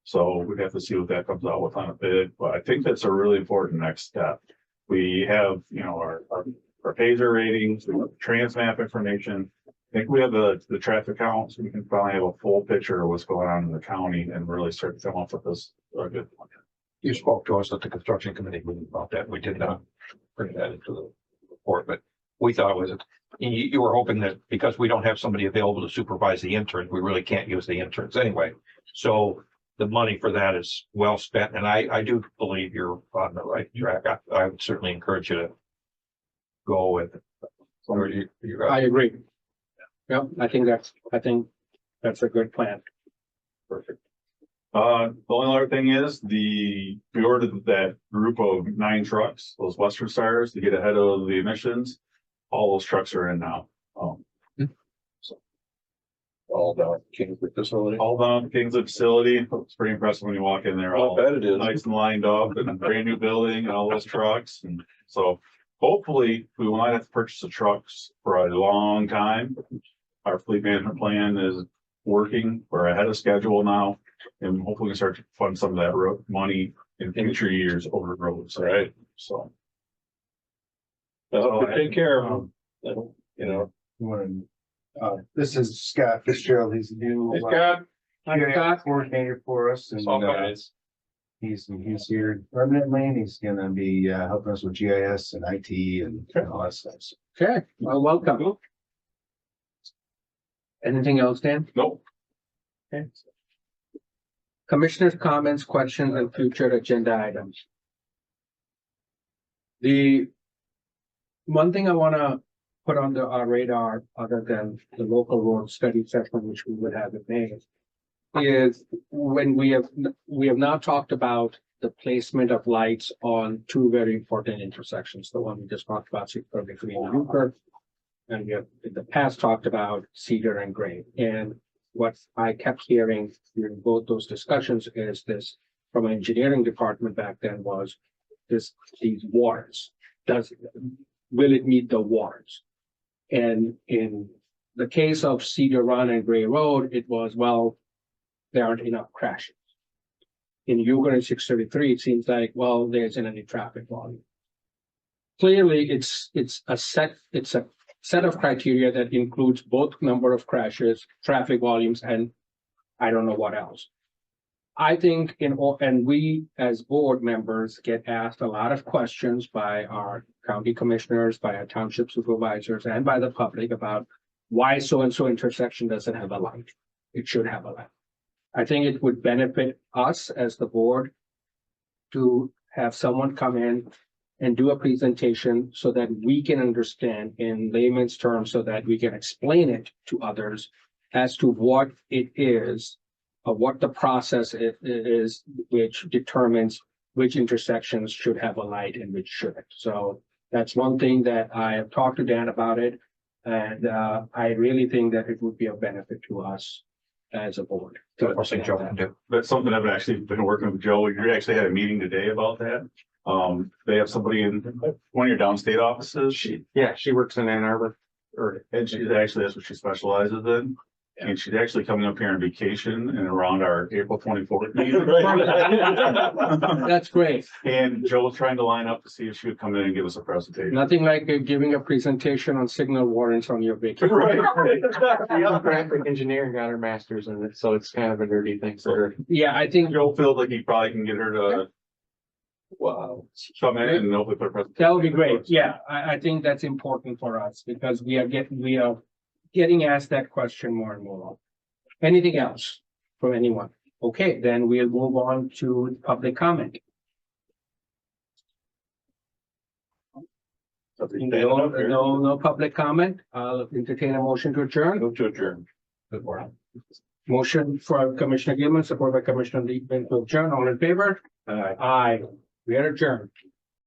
So we'd have to see what that comes out with on a bid, but I think that's a really important next step. We have, our Phaser ratings, we have Transmap information. I think we have the traffic counts. We can finally have a full picture of what's going on in the county and really start to come up with this a good plan. You spoke to us at the construction committee meeting about that. We did not bring that into the report, but we thought it was, you were hoping that because we don't have somebody available to supervise the interns, we really can't use the interns anyway. So the money for that is well spent, and I do believe you're on the right track. I would certainly encourage you to go with it. I agree. Yep, I think that's a good plan. Perfect. The only other thing is we ordered that group of 9 trucks, those Western Stars, to get ahead of the emissions. All those trucks are in now. All down Kingswood facility. All down at Kingswood facility. It's pretty impressive when you walk in there. I All bet it is. nice and lined up and a brand new building and all those trucks. And so hopefully we will not have to purchase the trucks for a long time. Our fleet management plan is working. We're ahead of schedule now. And hopefully we can start to fund some of that road money in future years over the roads. Right. So. Well, take care of them. This is Scott Fitzgerald. He's the new GIS coordinator for us, and he's here permanently, and he's gonna be helping us with GIS and IT and all that stuff. Okay, well, welcome. Anything else, Dan? Nope. Okay. Commissioners' comments, questions, and future agenda items. The one thing I wanna put on our radar, other than the local road study session, which we would have in May, is when we have now talked about the placement of lights on 2 very important intersections. The one we just talked about, 633 and Euchre, and we have in the past talked about Cedar and Gray. And what I kept hearing during both those discussions is this from an engineering department back then was these warrants. Will it meet the warrants? And in the case of Cedar Run and Gray Road, it was, well, there aren't enough crashes. In Euchre and 633, it seems like, well, there isn't any traffic volume. Clearly, it's a set of criteria that includes both number of crashes, traffic volumes, and I don't know what else. I think and we as board members get asked a lot of questions by our county commissioners, by our township supervisors, and by the public about why so-and-so intersection doesn't have a light. It should have a light. I think it would benefit us as the board to have someone come in and do a presentation so that we can understand in layman's terms, so that we can explain it to others as to what it is, what the process is, which determines which intersections should have a light and which shouldn't. So that's one thing that I have talked to Dan about it. And I really think that it would be a benefit to us as a board. That's something I've actually been working with Joe. We actually had a meeting today about that. They have somebody in one of your downstate offices. She works in Ann Arbor, or And she's actually, that's what she specializes in. And she's actually coming up here on vacation and around our April 24th meeting. That's great. And Joe's trying to line up to see if she would come in and give us a presentation. Nothing like giving a presentation on signal warrants on your vacation. the graphic engineer got her master's in it, so it's kind of a nerdy thing for her. Yeah, I think Joe feels like he probably can get her to come in and hopefully put a presentation. that would be great. Yeah, I think that's important for us because we are getting asked that question more and more. Anything else from anyone? Okay, then we'll move on to public comment. No public comment. I'll entertain a motion to adjourn. Move to adjourn. Motion for Commissioner Gilman, supported by Commissioner Liebman to adjourn. All in favor? Aye. We are adjourned.